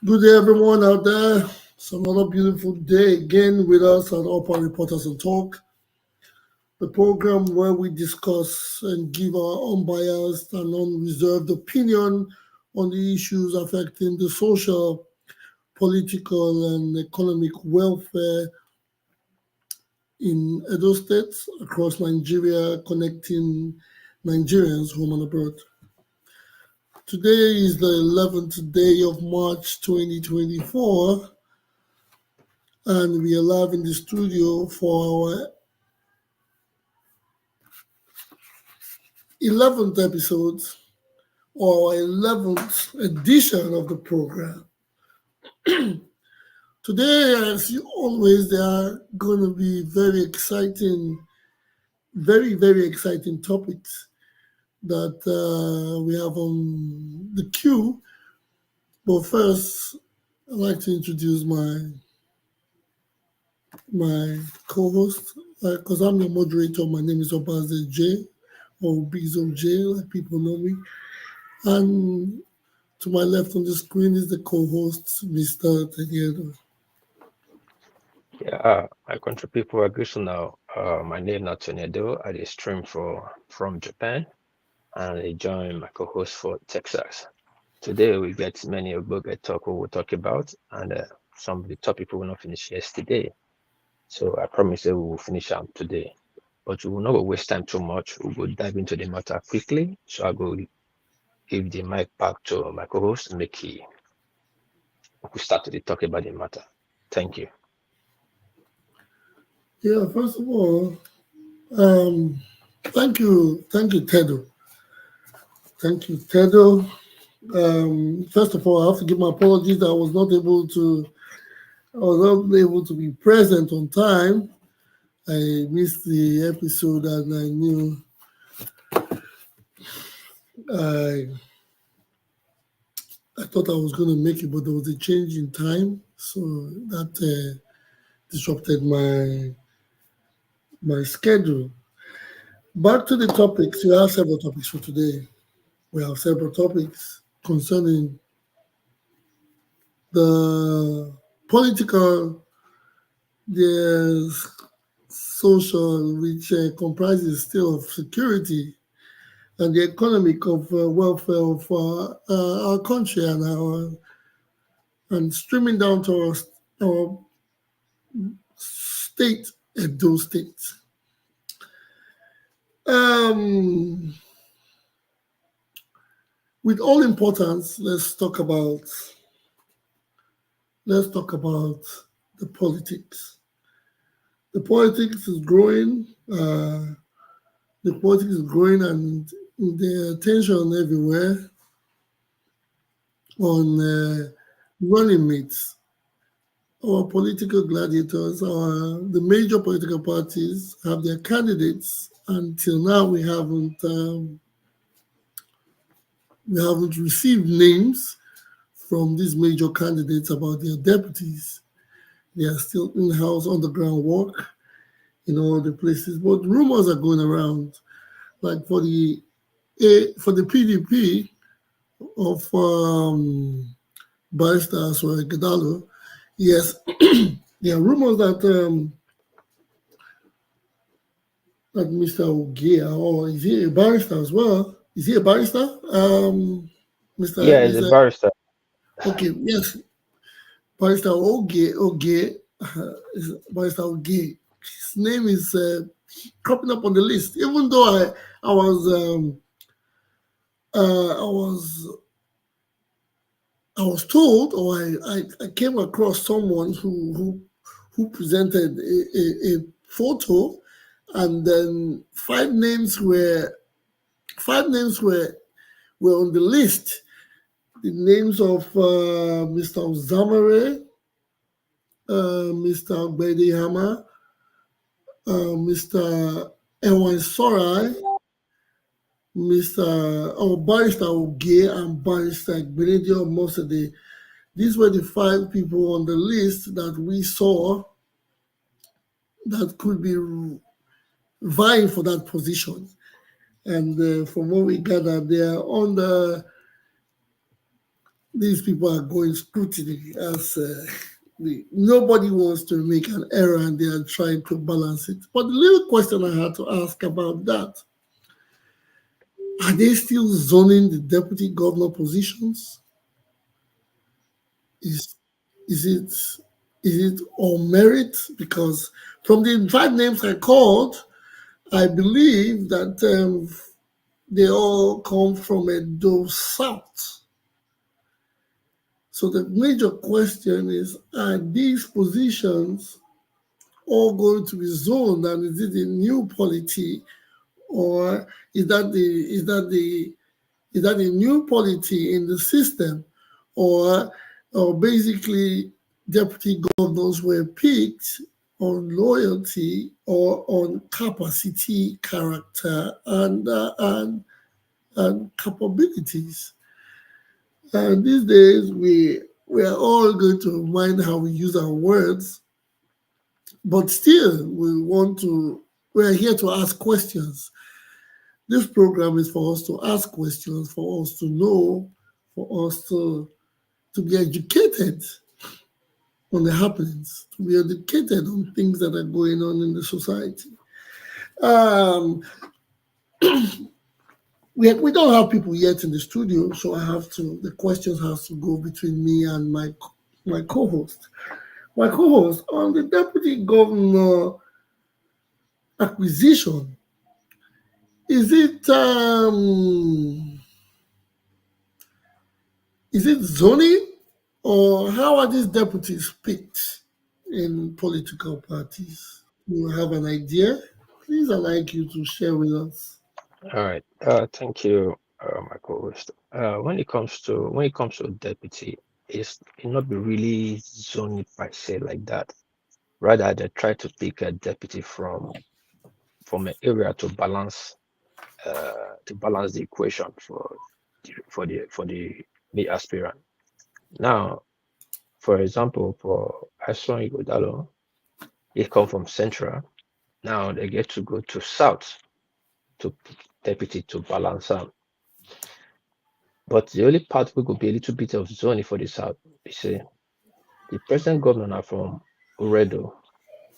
Good day, everyone out there. It's another beautiful day again with us at Upper Reporters and Talk, the program where we discuss and give our unbiased and unreserved opinion on the issues affecting the social, political, and economic welfare in Edo states across Nigeria, connecting Nigerians home and abroad. Today is the 11th day of March 2024. And we are live in the studio for our 11th episode or 11th edition of the program. Today, as always, there are going to be very exciting topics that we have on the queue. But first, I'd like to introduce my co-host, because I'm your moderator. My name is Obaze J, or Bizo J, like people know me. And to my left on the screen is the co-host, Mr. Tegedo. Yeah, my country people are good to know. My name is Tornado. I stream from Japan, and I join my co-host for Texas. Today we get many of book talk we will talk about, and some of the topic we will not finish yesterday. So I promise that we will finish them today. But we will not waste time too much. We will dive into the matter quickly. So I go give the mic back to my co-host, Mickey. We start to talk about the matter. Thank you. Yeah, first of all, thank you, Tedo. Thank you, Tedo. First of all, I have to give my apologies that I was not able to be present on time. I missed the episode and I knew I thought I was going to make it, but there was a change in time, so that disrupted my schedule. Back to the topics. We have several topics for today. We have several topics concerning the political, the social, which comprises still of security, and the economic of welfare of our country and streaming down to our state, Edo State. With all importance, let's talk about the politics. The politics is growing. The politics is growing, and the attention everywhere on running mates. Our political gladiators, the major political parties have their candidates. Until now, we haven't received names from these major candidates about their deputies. They are still in-house underground work in all the places, but rumors are going around, like for the PDP of Barrister Asue. Yes, there are rumors that Mr. Ogie, or is he a barrister as well? Is he a barrister? Mr. Yeah, he's a barrister. Okay, yes, Barrister Ogie, Barrister Ogie. His name is cropping up on the list, even though I was told, or I came across someone who presented a photo, and then five names were on the list. The names of Mr. Zamare, Mr. Bedihama, Mr. Ewan Sorai, Barrister Ogie, and Barrister Benedio Mosede. These were the five people on the list that we saw that could be vying for that position. And from what we gathered, they are on the these people are going scrutiny as nobody wants to make an error and they are trying to balance it. But the little question I had to ask about that, are they still zoning the deputy governor positions? Is is it on merit? Because from the 5 names I called, I believe that they all come from Edo South. So the major question is, are these positions all going to be zoned, and is it a new polity, or is that a new polity in the system, or basically deputy governors were picked on loyalty or on capacity, character, and capabilities. And these days we are all going to mind how we use our words, but still we're here to ask questions. This program is for us to ask questions, for us to know, for us to be educated on the happenings, to be educated on things that are going on in the society. Um, we don't have people yet in the studio, so the questions have to go between me and my co-host. My co-host on the deputy governor acquisition, is it zoning, or how are these deputies picked in political parties? You have an idea? Please, I'd like you to share with us. All right. Thank you, my co-host. When it comes to deputy, it not be really zoned by say like that. Rather, they try to pick a deputy from an area to balance the equation for the aspirant. Now, for example, for Asue Igodalo, he come from Central. Now they get to go to South to pick deputy to balance out. But the only part we could be a little bit of zoning for the South, you see, the present governor are from Uredo.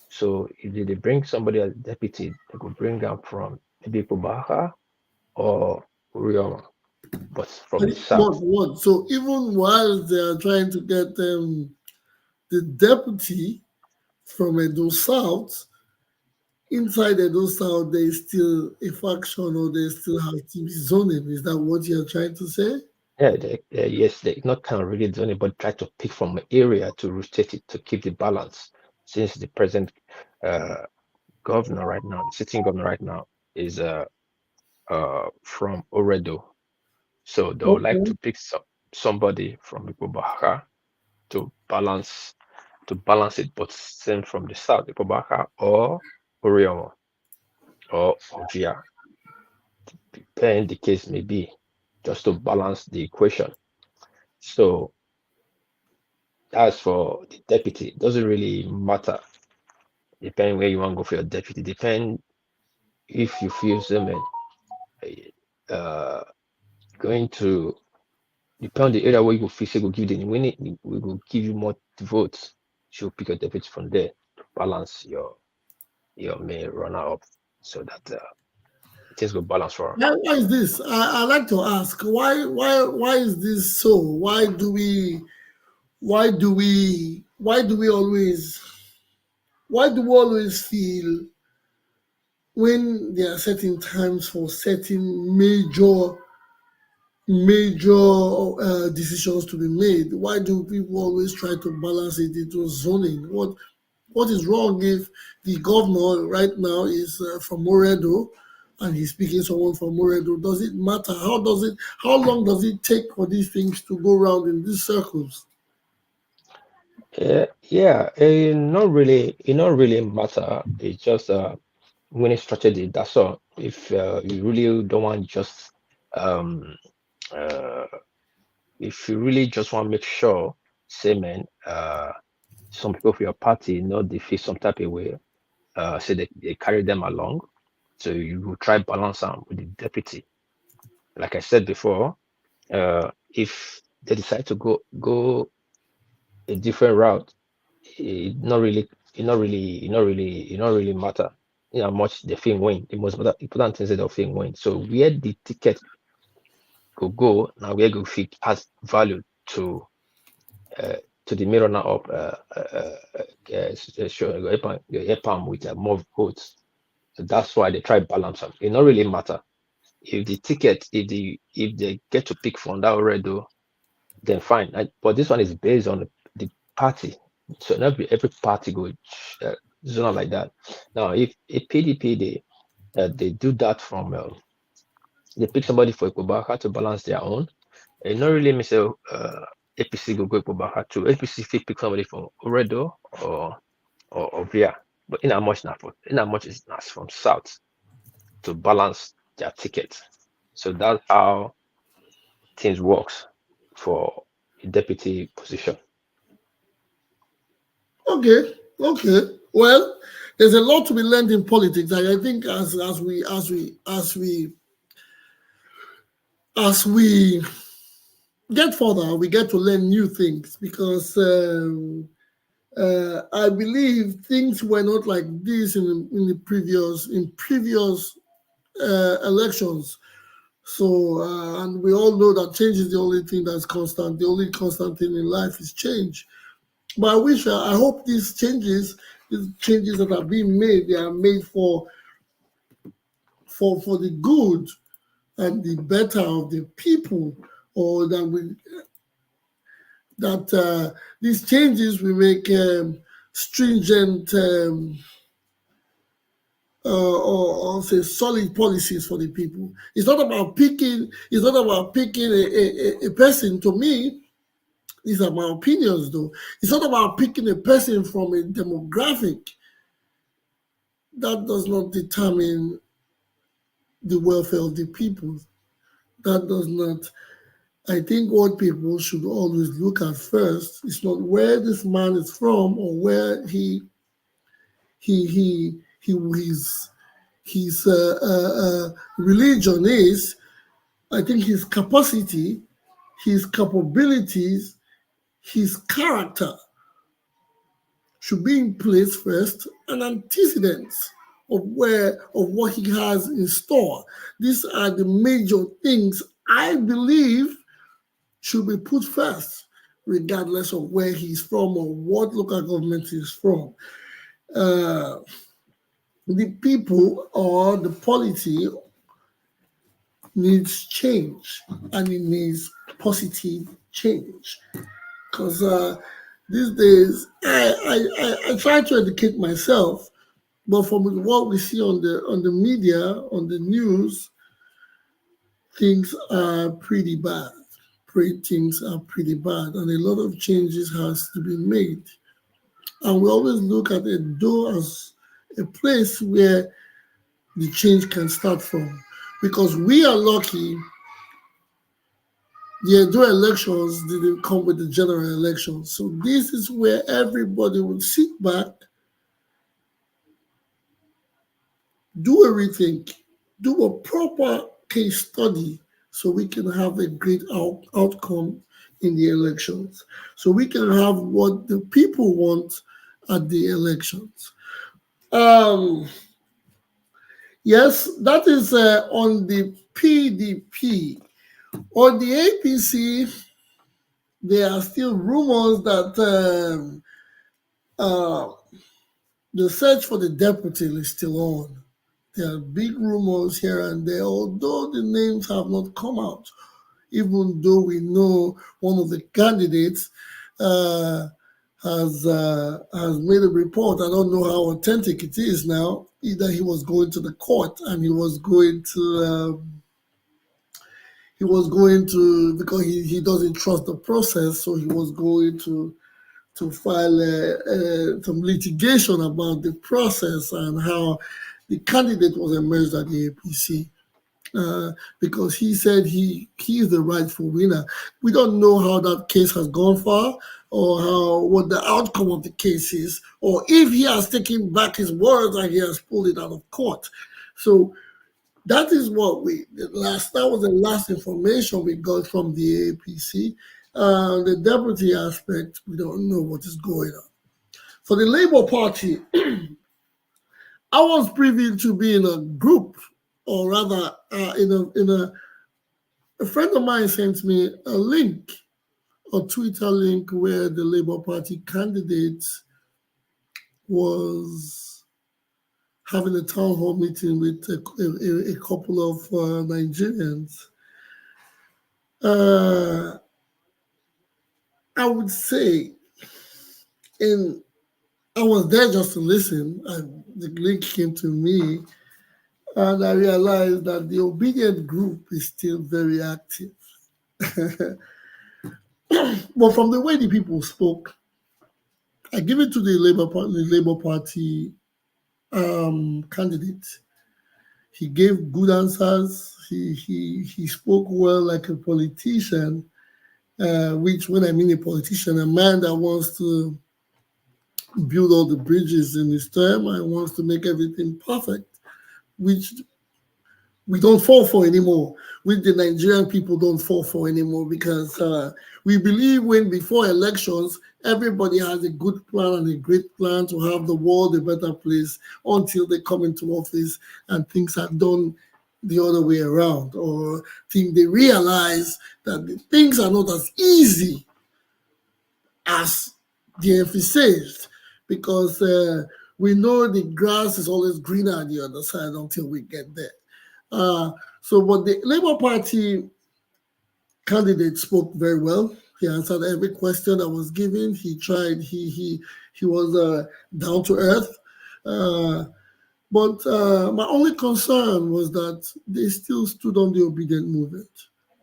So if they bring somebody as deputy, they could bring them from maybe Pubaha or Urioma, but from the South. What? So even while they are trying to get the deputy from Edo South, inside Edo South, there is still a faction, or they still have to be zoning. Is that what you're trying to say? Yeah, yes, they not kind of really zoning, but try to pick from an area to rotate it to keep the balance. Since the present uh, governor right now, the sitting governor right now, is from Oredo. So they would like Okay. to pick somebody from Ipobaha to balance it, but same from the south, Ipobaha or Oriomo or Ovia, depending the case may be, just to balance the equation. So as for the deputy, it doesn't really matter. Depending where you want to go for your deputy, depend if you feel Zeman uh, going to depend on the area where you feel say go give the winning, we will give you more votes. You pick your deputy from there to balance your main runner up so that things go balance for 'em. Why is this? I like to ask, why is this so? Why do we always feel when there are certain times for certain major decisions to be made? Why do people always try to balance it into zoning? What is wrong if the governor right now is from Moredo and he's speaking someone from Moredo? Does it matter? How long does it take for these things to go round in these circles? Yeah, it not really matter. It's just winning strategy. That's all. If you really don't want just um uh if you really just want to make sure, say man, some people for your party know they feel some type of way, say they carry them along. So you will try balance them with the deputy. Like I said before, if they decide to go a different route, it not really matter. You know how much the film win. The most important thing is the film win. So where the ticket could go now, where go fit has value to the mirror now up your palm with more votes. So that's why they try balance them. It not really matter if the ticket, if they get to pick from that already, then fine. But this one is based on the party. So not every party go zone like that. Now, if a PDP they do that from they pick somebody for Ikobaka to balance their own, it not really mean say APC go Ikobaka too. APC fit pick somebody from Oredo or Via, but in how much is not from South to balance their ticket. So that's how things works for a deputy position. Okay. Well, there's a lot to be learned in politics, and I think as we get further, we get to learn new things because I believe things were not like this in the previous elections. So, and we all know that change is the only thing that's constant. The only constant thing in life is change. But I hope these changes that are being made, they are made for the good and the better of the people, or that these changes will make stringent or say solid policies for the people. It's not about picking a person. To me, these are my opinions though. It's not about picking a person from a demographic. That does not determine the welfare of the people. That does not. I think what people should always look at first is not where this man is from or where his religion is. I think his capacity, his capabilities, his character should be in place first, and antecedents of what he has in store. These are the major things I believe should be put first, regardless of where he's from or what local government he's from. The people or the polity needs change, and it needs positive change. Because these days, I try to educate myself, but from what we see on the media, on the news, things are pretty bad. Things are pretty bad, and a lot of changes has to be made. And we always look at Edo as a place where the change can start from, because we are lucky. The Edo elections didn't come with the general elections, so this is where everybody will sit back, do a rethink, do a proper case study, so we can have a great outcome in the elections, so we can have what the people want at the elections. Yes, that is on the PDP. On the APC, there are still rumors that the search for the deputy is still on. There are big rumors here and there, although the names have not come out, even though we know one of the candidates has made a report. I don't know how authentic it is now. Either he was going to the court and he was going to because he doesn't trust the process, so he was going to file some litigation about the process and how the candidate was emerged at the APC. Because he said he is the rightful winner. We don't know how that case has gone far, or what the outcome of the case is, or if he has taken back his words and he has pulled it out of court. So that is what that was the last information we got from the APC. The deputy aspect, we don't know what is going on. For the Labour Party, I was privy to be in a group, or rather, a friend of mine sent me a link, a Twitter link, where the Labour Party candidate was having a town hall meeting with a couple of Nigerians. I would say, I was there just to listen, and the link came to me, and I realized that the obedient group is still very active. But from the way the people spoke, I give it to the Labour Party candidate. He gave good answers. He spoke well like a politician, which, when I mean a politician, a man that wants to build all the bridges in his term and wants to make everything perfect, which we don't fall for anymore, which the Nigerian people don't fall for anymore, because we believe when before elections, everybody has a good plan and a great plan to have the world a better place until they come into office and things are done the other way around, or think they realize that the things are not as easy as they emphasized, because we know the grass is always greener on the other side until we get there. But the Labour Party candidate spoke very well. He answered every question that was given. He tried. He was down to earth. But my only concern was that they still stood on the obedient movement.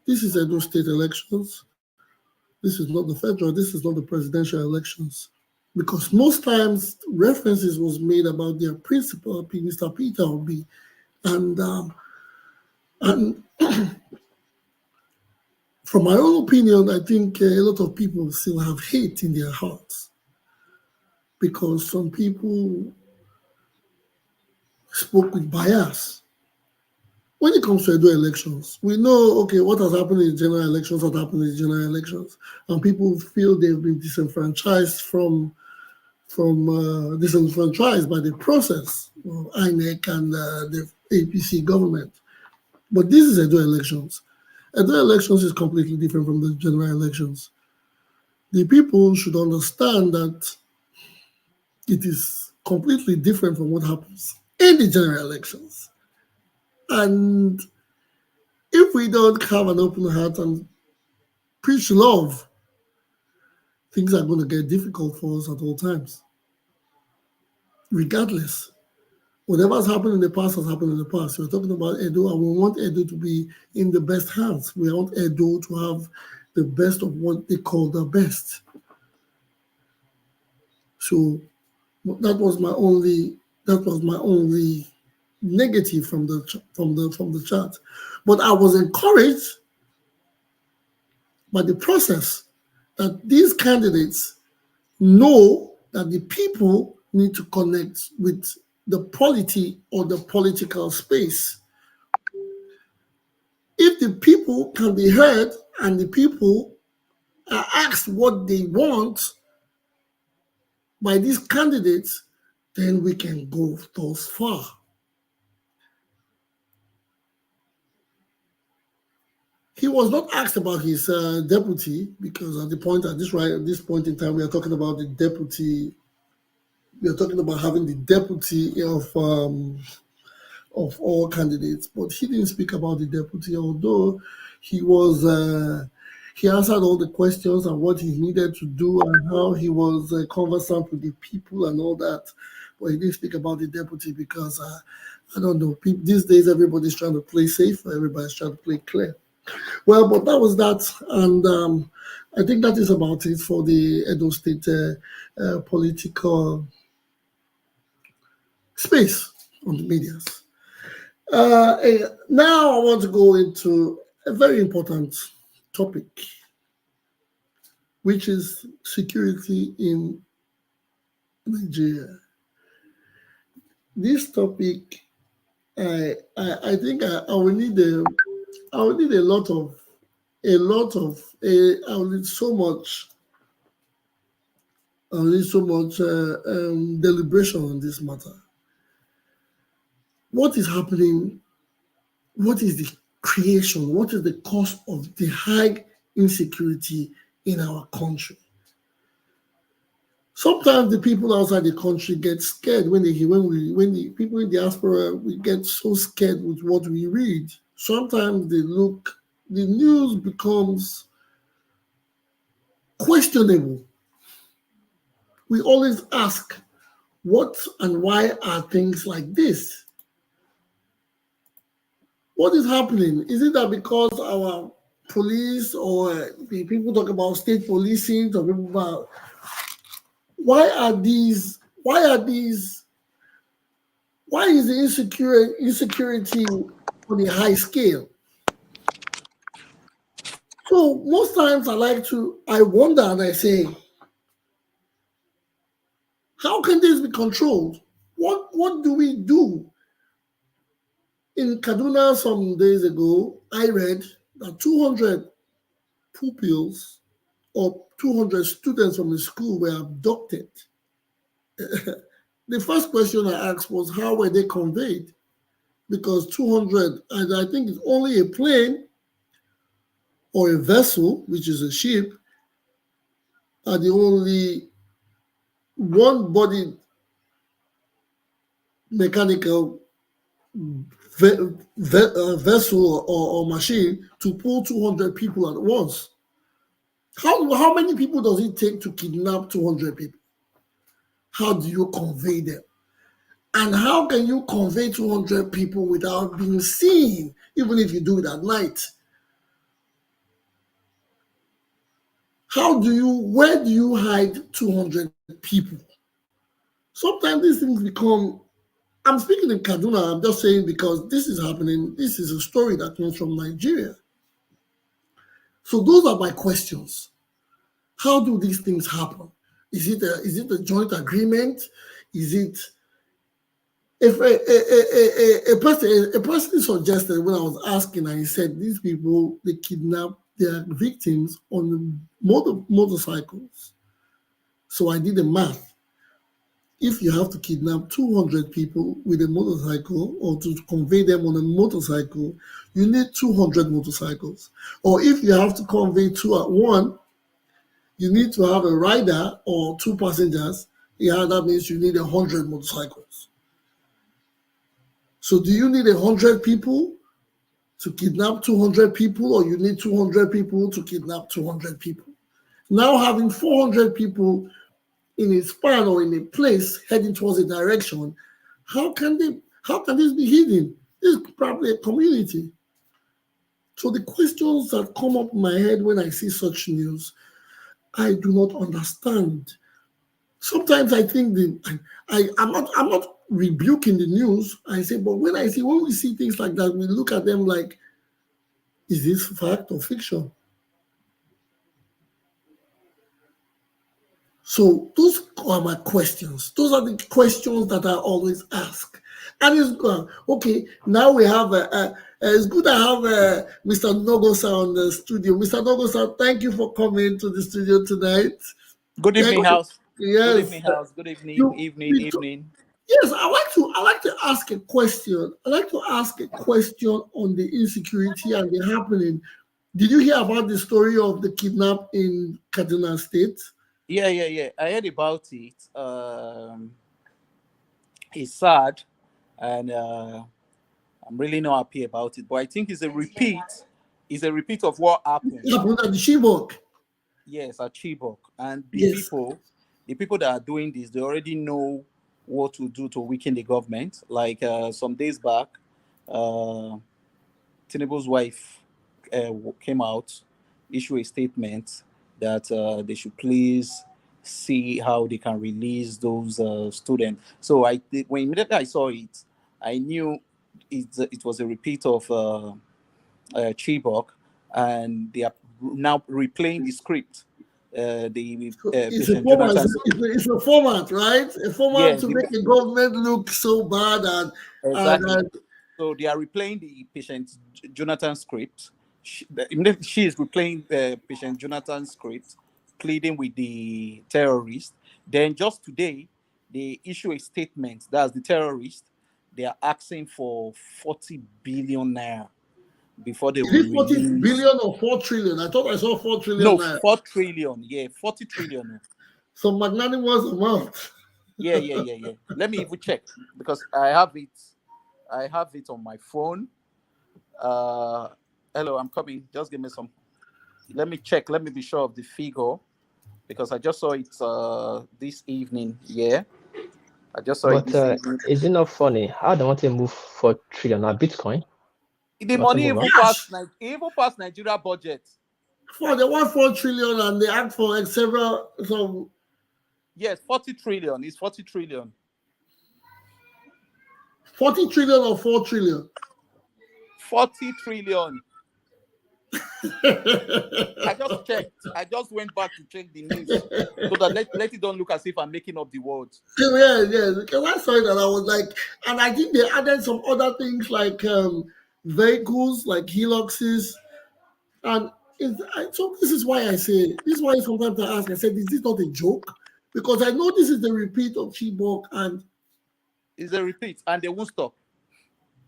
This is Edo State elections. This is not the federal. This is not the presidential elections. Because most times references was made about their principal, Mr. Peter Obi, and from my own opinion, I think a lot of people still have hate in their hearts, because some people spoke with bias. When it comes to Edo elections, we know, okay, what has happened in general elections has happened in general elections, and people feel they've been disenfranchised disenfranchised by the process of INEC and the APC government. But this is Edo elections. Edo elections is completely different from the general elections. The people should understand that it is completely different from what happens in the general elections. And if we don't have an open heart and preach love, things are going to get difficult for us at all times. Regardless, whatever has happened in the past has happened in the past. We're talking about Edo, and we want Edo to be in the best hands. We want Edo to have the best of what they call the best. So that was my only negative from the chat. But I was encouraged by the process that these candidates know that the people need to connect with the polity or the political space. If the people can be heard and the people are asked what they want by these candidates, then we can go thus far. He was not asked about his deputy, because at this point in time, we are talking about the deputy. We are talking about having the deputy of all candidates, but he didn't speak about the deputy, although he answered all the questions and what he needed to do and how he was conversant with the people and all that. But he didn't speak about the deputy because I don't know. These days, everybody's trying to play safe. Everybody's trying to play clear. Well, but that was that, and I think that is about it for the Edo State political space on the medias. Now I want to go into a very important topic, which is security in Nigeria. This topic, I think I will need a lot of a lot of I'll need so much. I'll need so much deliberation on this matter. What is happening? What is the creation? What is the cause of the high insecurity in our country? Sometimes the people outside the country get scared when they hear when the people in the diaspora we get so scared with what we read. Sometimes the news becomes questionable. We always ask, what and why are things like this? What is happening? Is it that because our police or people talk about state policing or people about why are these why is the insecurity on a high scale? So most times I wonder and I say, how can this be controlled? What do we do? In Kaduna some days ago, I read that 200 pupils or 200 students from the school were abducted. The first question I asked was, how were they conveyed? Because 200, and I think it's only a plane or a vessel, which is a ship, are the only one body mechanical vessel or machine to pull 200 people at once. How many people does it take to kidnap 200 people? How do you convey them? And how can you convey 200 people without being seen, even if you do it at night? Where do you hide 200 people? Sometimes these things become, I'm speaking in Kaduna, I'm just saying because this is happening, this is a story that comes from Nigeria. So those are my questions. How do these things happen? Is it a joint agreement? Is it if a person suggested when I was asking and he said these people they kidnap their victims on motorcycles. So I did the math. If you have to kidnap 200 people with a motorcycle or to convey them on a motorcycle, you need 200 motorcycles. Or if you have to convey two at one, you need to have a rider or two passengers. Yeah, that means you need 100 motorcycles. So do you need 100 people to kidnap 200 people, or you need 200 people to kidnap 200 people? Now having 400 people in a span or in a place heading towards a direction, how can this be hidden? This is probably a community. So the questions that come up in my head when I see such news, I do not understand. Sometimes I think I'm not rebuking the news. I say, but when we see things like that, we look at them like, is this fact or fiction? So those are my questions. Those are the questions that I always ask. And it's okay. Now we have it's good to have Mr. Nogosa on the studio. Mr. Nogosa, thank you for coming to the studio tonight. Good evening, house. Yes. Good evening, house. Good evening, evening. Yes, I like to ask a question. I like to ask a question on the insecurity and the happening. Did you hear about the story of the kidnap in Kaduna State? Yeah. I heard about it. It's sad, and I'm really not happy about it. But I think it's a repeat. It's a repeat of what happened. It happened at the Chibok. Yes, at Chibok, and Yes. the people that are doing this, they already know what to do to weaken the government. Like some days back, Tinubu's wife came out, issued a statement that they should please see how they can release those students. So when immediately I saw it, I knew it was a repeat of Chibok, and they are now replaying the script. It's a format. It's a format, right? A format to make the government look so bad exactly. So they are replaying the patient Jonathan script, she is replaying Patient Jonathan's script, pleading with the terrorist. Then just today, they issue a statement. That's the terrorist. They are asking for 40 billion naira before they Is will it 40 release. billion or 4 trillion? I thought I saw 4 trillion. No, naira. 4 trillion. Yeah, 40 trillion. So magnanimous amount. Yeah. Let me even check because I have it on my phone. Hello, I'm coming. Just give me some. Let me check. Let me be sure of the figure because I just saw it this evening. Yeah, I just saw it But this evening. is it not funny? How do I want to move 4 trillion now? Bitcoin? The money Whatever, even past Nigeria budget. They want 4 trillion and they ask for like several. So Yes, 40 trillion. It's 40 trillion. 40 trillion or 4 trillion? 40 trillion. I just checked. I just went back to check the news so that let it don't look as if I'm making up the words. Yeah. Because I saw it and I was like, and I think they added some other things like vehicles, like Heluxes, and so this is why I say this is why sometimes I ask. I said, is this not a joke? Because I know this is the repeat of Chibok, and it's a repeat, and they won't stop.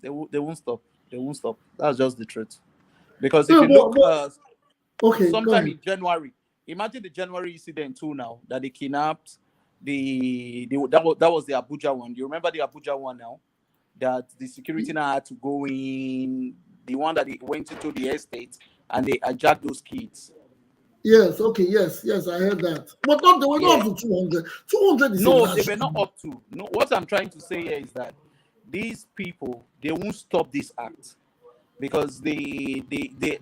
They won't stop. They won't stop. That's just the truth. Because if you look, okay, sometime in January, imagine the January incident too. Now that they kidnapped that was the Abuja one. You remember the Abuja one now? That the security now had to go in. The one that they went into the estate and they hijacked those kids. Yes, okay, yes, I heard that. But they were not up to 200. 200 is no, they were not up to. No, what I'm trying to say here is that these people, they won't stop this act because they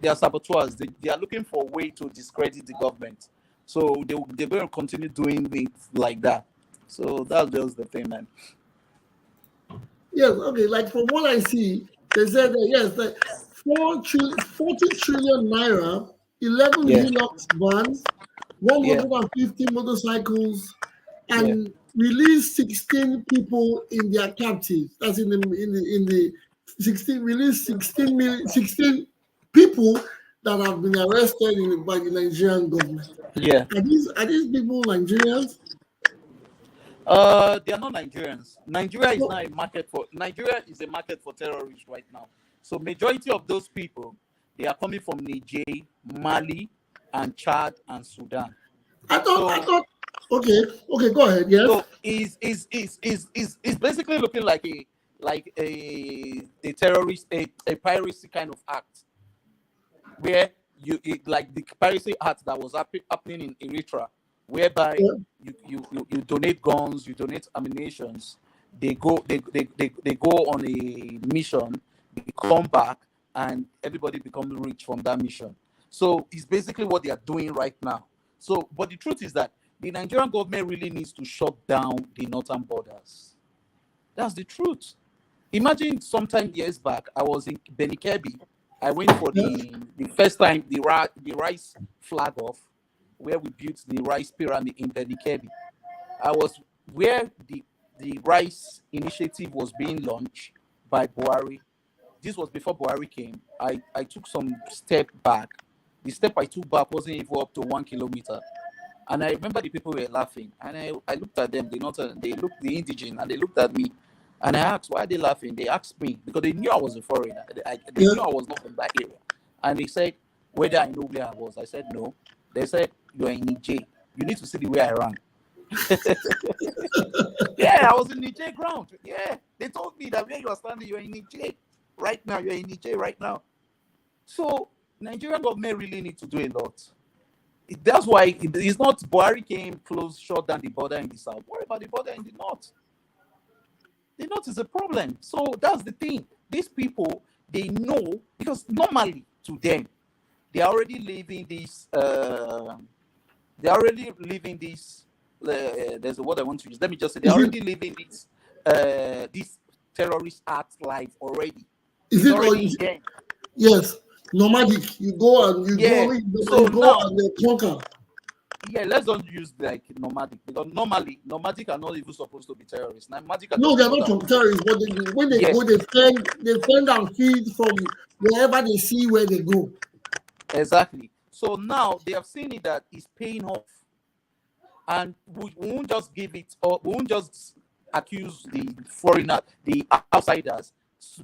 are saboteurs. They are looking for a way to discredit the government. So they're going to continue doing it like that. So that's just the thing, man. Yes, okay, like from what I see, they said that yes, like 40 trillion naira, 11 Hilux vans, 150 motorcycles, and release 16 people in their captives. That's in the 16 release 16 people that have been arrested by the Nigerian government. Yeah. Are these people Nigerians? They are not Nigerians. Nigeria is not a market for Nigeria is a market for terrorists right now. So majority of those people, they are coming from Niger, Mali, and Chad and Sudan. I thought. Okay, go ahead. Yes. So is basically looking like a terrorist, a piracy kind of act, where like the piracy act that was happening in Eritrea, whereby you donate guns, you donate ammunitions, they go on a mission, they come back, and everybody becomes rich from that mission. So it's basically what they are doing right now. So, but the truth is that the Nigerian government really needs to shut down the northern borders. That's the truth. Imagine sometime years back, I was in Benikebbi. I went for the first time the rice flag off, where we built the rice pyramid in Benikebbi. I was where the rice initiative was being launched by Buhari. This was before Buhari came. I took some step back. The step I took back wasn't even up to 1 kilometer. And I remember the people were laughing. And I looked at them, they looked the indigenous, and they looked at me. And I asked, why are they laughing? They asked me, because they knew I was a foreigner. They knew I was not from that area. And they said, whether I know where I was. I said, no. They said, you are in Niger. You need to see the way I ran. Yeah, I was in Niger ground. Yeah, they told me that where you are standing, you are in Niger. Right now, you are in Niger right now. So, Nigerian government really need to do a lot. That's why it's not Buhari came close, shut down the border in the south. What about the border in the north? The north is a problem. So that's the thing. These people, they know, because normally to them, they are already living this. There's a word I want to use. Let me just say they're already living this terrorist act life already. Is it already? Yes. Nomadic, you go and you go and they conquer. Yeah, let's not use like nomadic, because normally nomadic are not even supposed to be terrorists. Nomadic no, they're not from terrorists, but when they go, they send and feed from wherever they see where they go. Exactly. So now they have seen it that it's paying off, and we won't just give it, or we won't just accuse the foreigner, the outsiders,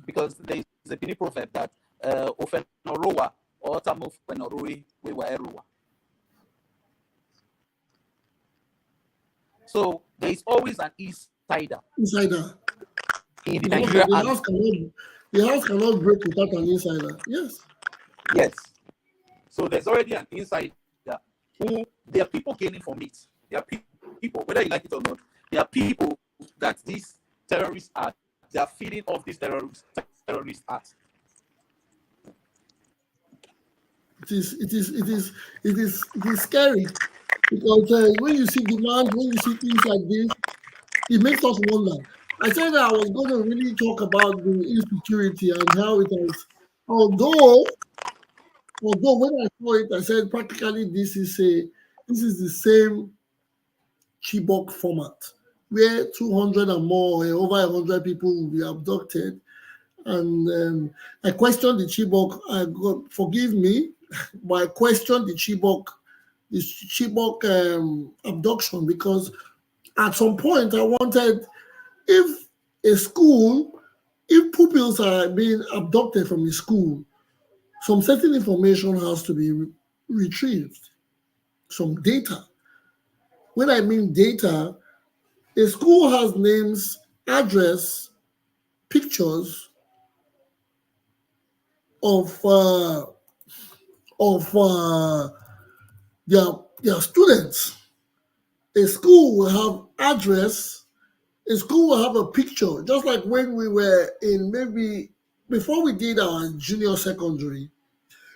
because there is a Benin proverb that ofenorowa or tamofenorowe wewaerowa. So there is always an insider Insider. in the The Nigeria army. the house cannot break without an insider. Yes. Yes. So there's already an insider who there are people gaining from it. There are people, whether you like it or not, there are people that these terrorists are, they are feeding off these terrorist acts. It is scary because when you see demand, when you see things like this, it makes us wonder. I said that I was going to really talk about the insecurity and how it has, although when I saw it, I said practically this is the same Chibok format where 200 and more, over 100 people will be abducted. And I questioned the Chibok. Forgive me, but I questioned the Chibok abduction because at some point I wanted, if pupils are being abducted from a school, some certain information has to be retrieved, some data. When I mean data, a school has names, address, pictures of their students. A school will have address. A school will have a picture, just like when we were in, maybe before we did our junior secondary.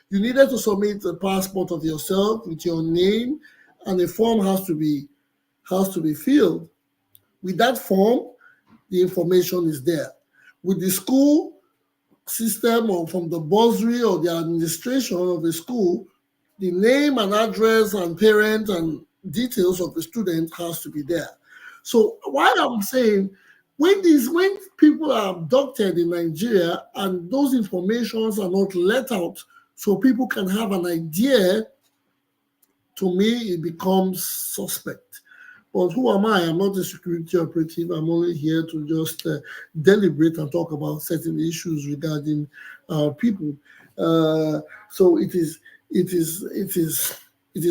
You needed to submit a passport of yourself with your name, and a form has to be filled. With that form, the information is there. With the school system, or from the bursary or the administration of the school, the name and address and parent and details of the student has to be there. So why I'm saying, when people are abducted in Nigeria and those informations are not let out so people can have an idea, to me it becomes suspect. But who am I? I'm not a security operative. I'm only here to just deliberate and talk about certain issues regarding our people. So it is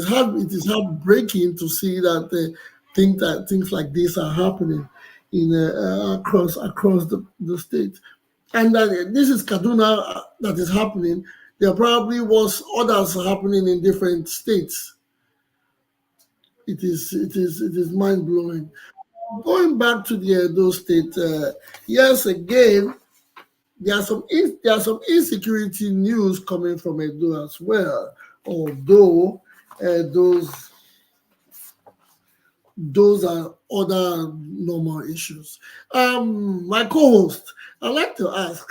heartbreaking to see that things like this are happening in across the state. And this is Kaduna that is happening. There probably was others happening in different states. It is mind blowing. Going back to the Edo State, yes, again, there are some insecurity news coming from Edo as well. Although those are other normal issues. My co-host, I'd like to ask,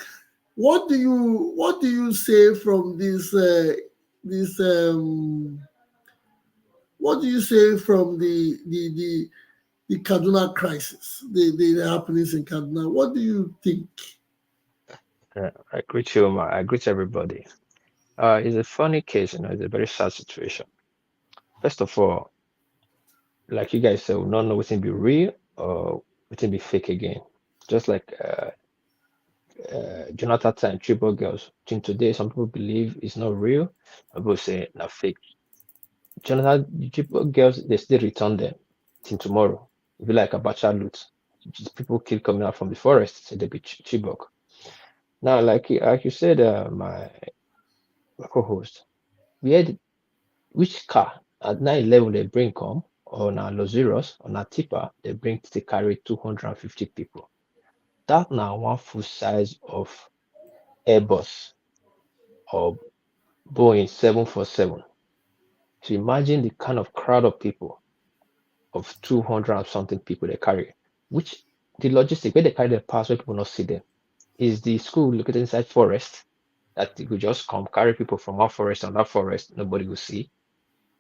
what do you say from this what do you say from the Kaduna crisis, the happenings in Kaduna? What do you think? I greet you, I greet everybody. It's a funny case, it's a very sad situation. First of all, like you guys said, we don't know what's be real or what's be fake again. Just like Jonathan and Triple Girls. Till today, some people believe it's not real. Some people say not fake. Jonathan, the Triple Girls, they still return them till tomorrow. It be like a bachelor loot. People keep coming out from the forest, so they be Chibok. Now, like you said, my co-host, we had which car at 911 they bring come, or na Lozeros, or na Tipper, they bring to carry 250 people. That now one full size of Airbus or Boeing 747. So imagine the kind of crowd of people, of 200 and something people they carry, which the logistic where they carry the pass where people not see them. Is the school located inside forest that they could just come carry people from one forest and that forest, nobody will see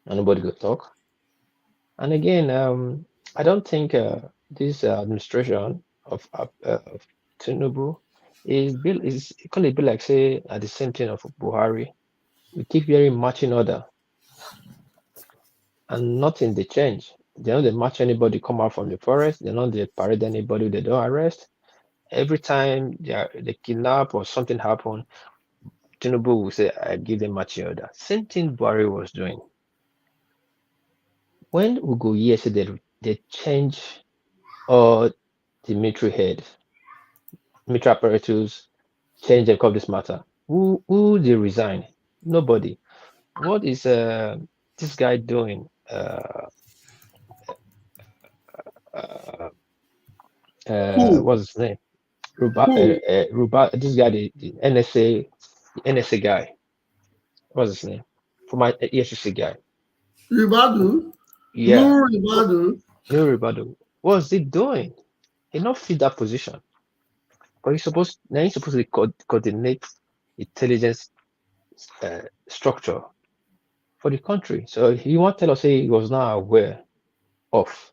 and nobody will talk. And again, I don't think this administration of Tinubu is going to be like say at the same thing of Buhari. We keep hearing marching order, and nothing they change. They don't they march anybody come out from the forest. They don't they parade anybody they don't arrest. Every time they kidnap or something happen, Tinubu will say, I give them marching order. Same thing Buhari was doing. When we go yesterday, they change all the military head, military apparatus, change them of this matter. Who they resign? Nobody. What is this guy doing? Uh, Who? what's his name? Who? This guy, the NSA guy. What's his name? For my ESCC guy. Ribadu? Yeah. No Ribadu. No Ribado. What's he doing? He not fit that position. But he's supposed to coordinate intelligence structure for the country. So he want to tell us he was not aware of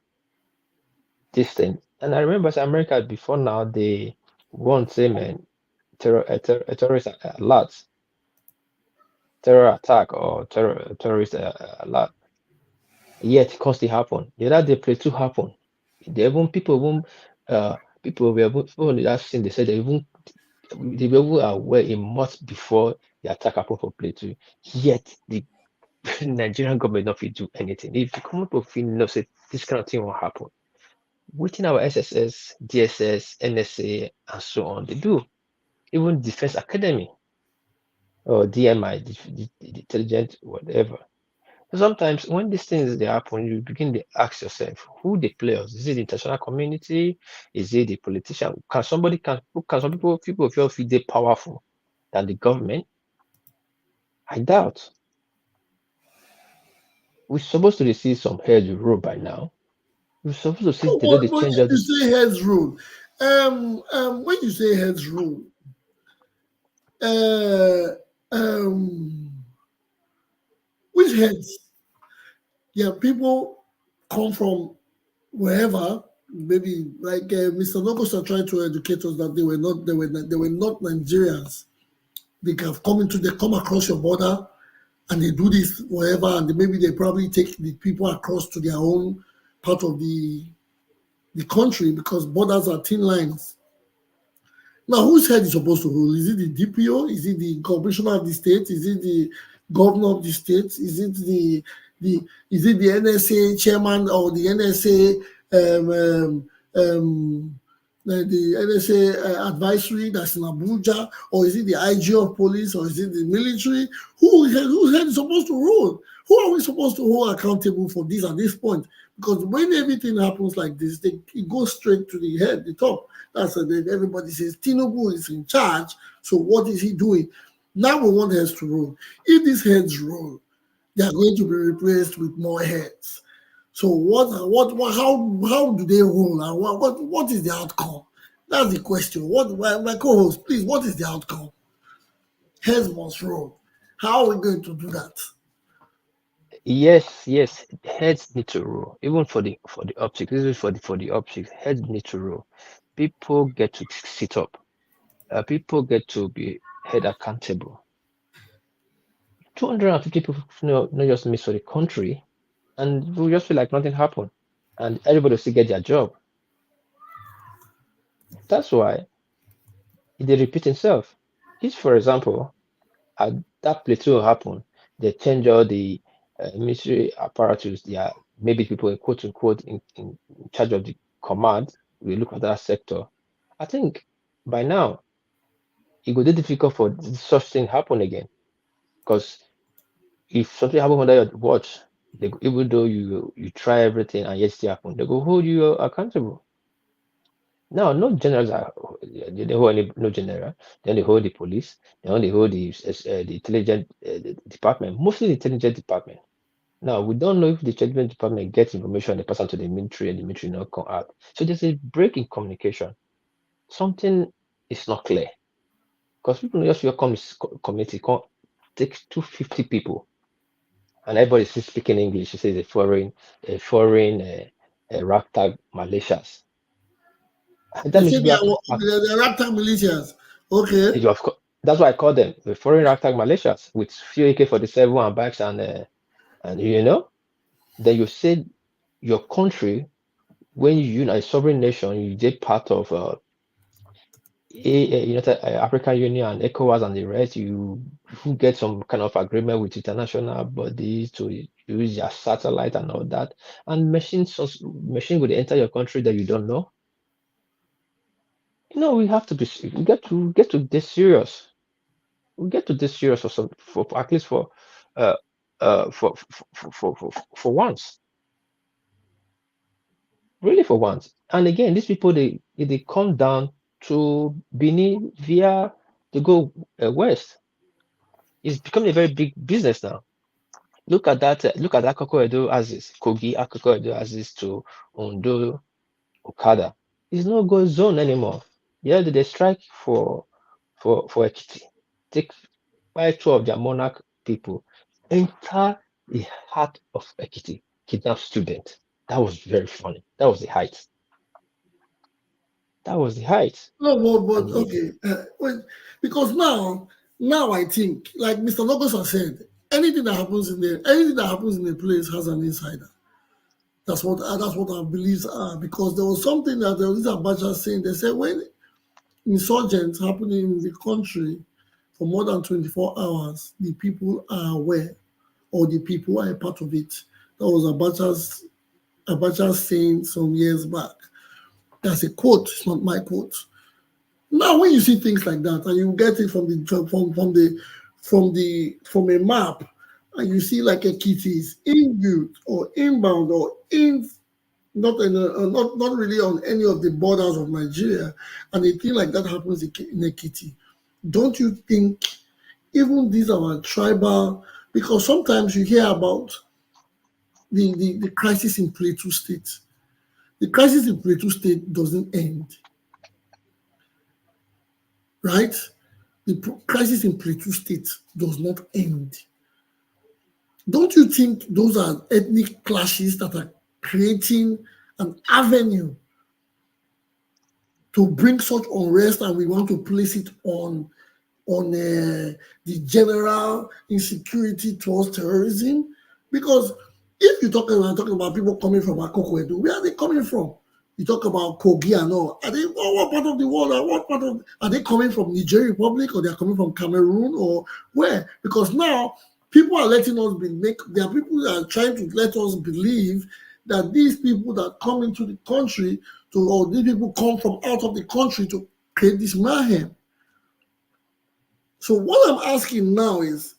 this thing. And I remember America before now they won't say man terrorist alert, terror attack or terrorist alert. Yet it constantly happen. The other day play two happen. They even people were people in that scene they said they were even aware a month before the attack happened for play two. Yet the Nigerian government not fit do anything. If the common people feel no say this kind of thing will happen, within our SSS, DSS, NSA, and so on, they do. Even Defense Academy or DMI, the intelligent whatever. So sometimes when these things they happen, you begin to ask yourself, who the players? Is it the international community? Is it the politician? Can some people feel they powerful than the government? I doubt. We're supposed to see some heads rule by now. We're supposed to see the way they change all You this. say heads rule. When you say heads rule, which heads? Yeah, people come from wherever. Maybe like Mr. Logos are trying to educate us that they were not Nigerians. They come across your border and they do this wherever, and maybe they probably take the people across to their own part of the country because borders are thin lines. Now, whose head is supposed to rule? Is it the DPO? Is it the commissioner of the state? Is it the governor of the state? Is it the NSA chairman or the NSA the NSA advisory that's in Abuja, or is it the IG of police, or is it the military? Whose head is supposed to rule? Who are we supposed to hold accountable for this at this point? Because when everything happens like this, it goes straight to the head, the top. That's then everybody says Tinubu is in charge. So what is he doing? Now we want heads to rule. If these heads rule, they are going to be replaced with more heads. So how do they rule, and what is the outcome? That's the question. My co-host, please, what is the outcome? Heads must rule. How are we going to do that? Yes, heads need to rule. Even for the optics, this is for the optics. Heads need to rule. People get to sit up. People get to be held accountable. 250 people, not just miss for the country, and we just feel like nothing happened, and everybody will still get their job. That's why it they repeat itself. If, for example, that plateau happen, they change all the military apparatus. They are maybe people quote unquote in charge of the command. We look at that sector. I think by now it would be difficult for such thing happen again. Because if something happen under your watch, even though you try everything and yet still happen, they go hold you accountable. Now, no generals are they hold no general. Then they hold the police. They only hold the intelligence department, mostly the intelligence department. Now we don't know if the intelligence department gets information and they pass on to the military and the military not come out. So there's a break in communication. Something is not clear because people just feel community take 250 people and everybody is speaking English. You say a foreign ragtag militias. That They means say we they have are the Raptor militias. Okay. of course That's why I call them the foreign ragtag militias with few AK-47 and bikes and then you say your country, when you a sovereign nation, you get part of United African Union and ECOWAS and the rest, you get some kind of agreement with international bodies to use your satellite and all that, and machine would enter your country that you don't know. We have to get to this serious. We get to this serious for at least for once. Really for once. And again, these people they come down to Benin via to go west. It's becoming a very big business now. Look at that Akoko Edo Aziz, Kogi Akoko Edo Aziz to Ondo Okada. It's no go zone anymore. Yeah, they strike for Ekiti. Take 2 of their monarch people, enter the heart of Ekiti, kidnap student. That was very funny. That was the height. That was the height. No, but okay. Because now I think, like Mr. Logos has said, anything that happens in a place has an insider. That's what our beliefs are. Because there was something that there was Abacha saying. They said when insurgents happening in the country for more than 24 hours, the people are aware, or the people are a part of it. That was Abacha's saying some years back. That's a quote. It's not my quote. Now, when you see things like that, and you get it from a map, and you see like Ekiti is inbuilt or inbound or not really on any of the borders of Nigeria, and a thing like that happens in Ekiti, don't you think even these are our tribal? Because sometimes you hear about the crisis in Plateau State. The crisis in Plateau State doesn't end, right? The crisis in Plateau State does not end. Don't you think those are ethnic clashes that are creating an avenue to bring such unrest, and we want to place it on the general insecurity towards terrorism? Because if you're talking about people coming from Akoko Edo, where are they coming from? You talk about Kogi and all. Are they what part of the world? Are they coming from Niger Republic, or they're coming from Cameroon, or where? Because now people are letting us there are people that are trying to let us believe that these people that come into the country or these people come from out of the country to create this mayhem. So what I'm asking now is,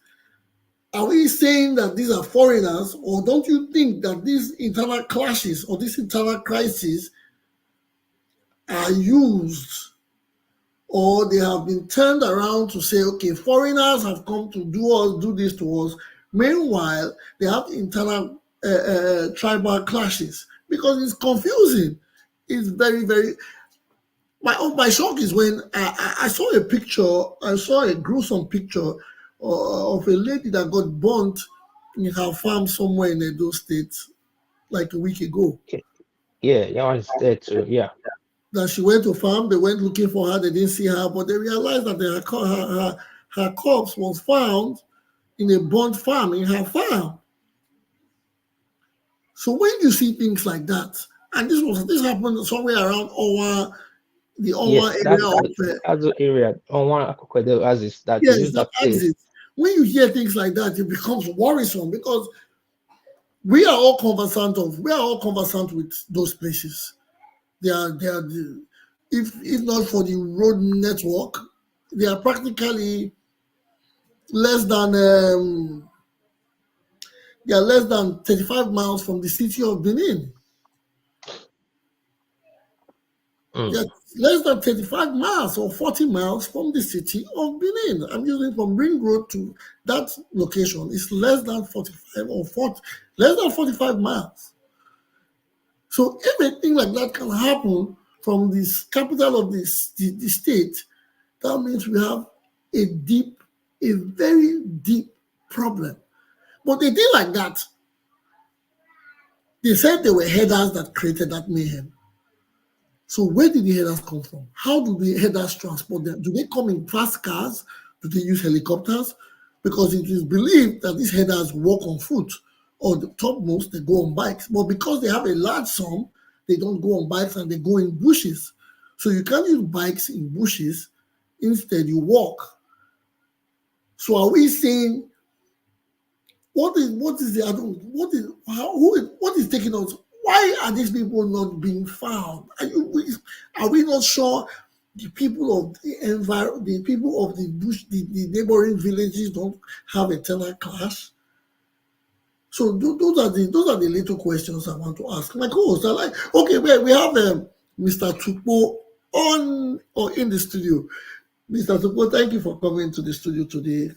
are we saying that these are foreigners, or don't you think that these internal clashes or these internal crises are used, or they have been turned around to say, okay, foreigners have come to do this to us. Meanwhile, they have internal tribal clashes? Because it's confusing. It's very, very. My shock is when I saw a picture. I saw a gruesome picture of a lady that got burnt in her farm somewhere in Edo State, like a week ago. Yeah, that one's dead too. Yeah. That she went to farm, they went looking for her, they didn't see her, but they realized that her corpse was found in a burnt farm, in her farm. So when you see things like that, and this happened somewhere around Owa, the Owa area that's the area Owa Akoko Edo Aziz that yes, use that place. Exit. When you hear things like that, it becomes worrisome, because we are all conversant with those places. They are if not for the road network, they are practically less than 35 miles from the city of Benin. They're less than 35 miles or 40 miles from the city of Benin. I'm using from Ring Road to that location. It's less than 45 miles. So if a thing like that can happen from this capital of the state, that means we have a very deep problem. But a thing like that, they said they were headers that created that mayhem. So where did the headers come from? How do the headers transport them? Do they come in fast cars? Do they use helicopters? Because it is believed that these headers walk on foot, or the topmost, they go on bikes. But because they have a large sum, they don't go on bikes and they go in bushes. So you can't use bikes in bushes. Instead, you walk. So are we saying what is taking us? Why are these people not being found? Are we not sure the people of the people of the bush, the neighboring villages don't have a tenor class? So those are the little questions I want to ask. My co-host, okay, we have Mr. Tukpo on or in the studio. Mr. Tukpo, thank you for coming to the studio today.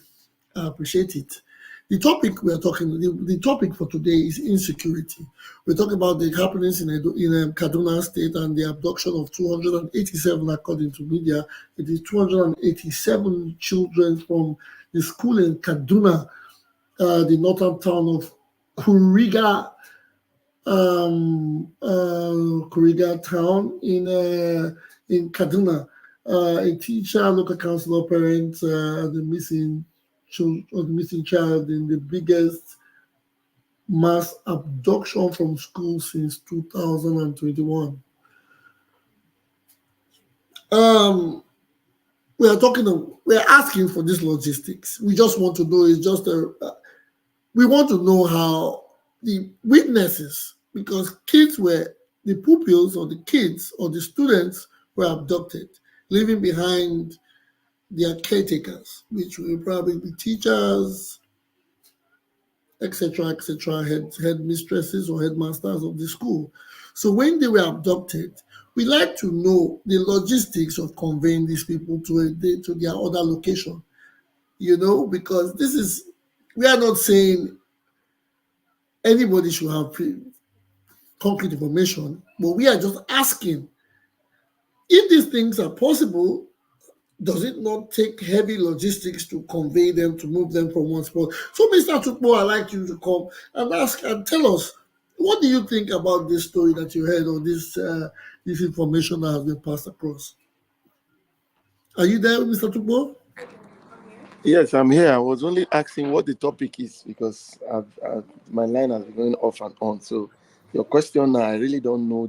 I appreciate it. The topic the topic for today is insecurity. We're talking about the happenings in Kaduna State and the abduction of 287, according to media. It is 287 children from the school in Kaduna, the northern town of Kuriga town in Kaduna. A teacher, local council, parents, the missing child in the biggest mass abduction from school since 2021. We're asking for this logistics. We just want to know. We want to know how the witnesses, because the pupils or the kids or the students were abducted, leaving behind their caretakers, which will probably be teachers, etc., headmistresses or headmasters of the school. So when they were abducted, we like to know the logistics of conveying these people to their other location. Because we are not saying anybody should have concrete information, but we are just asking if these things are possible. Does it not take heavy logistics to convey them, to move them from one spot? So, Mr. Tukpo, I'd like you to come and ask and tell us, what do you think about this story that you heard, or this information that has been passed across? Are you there, Mr. Tukpo? Yes, I'm here. I was only asking what the topic is because my line has been going off and on. So your question, I really don't know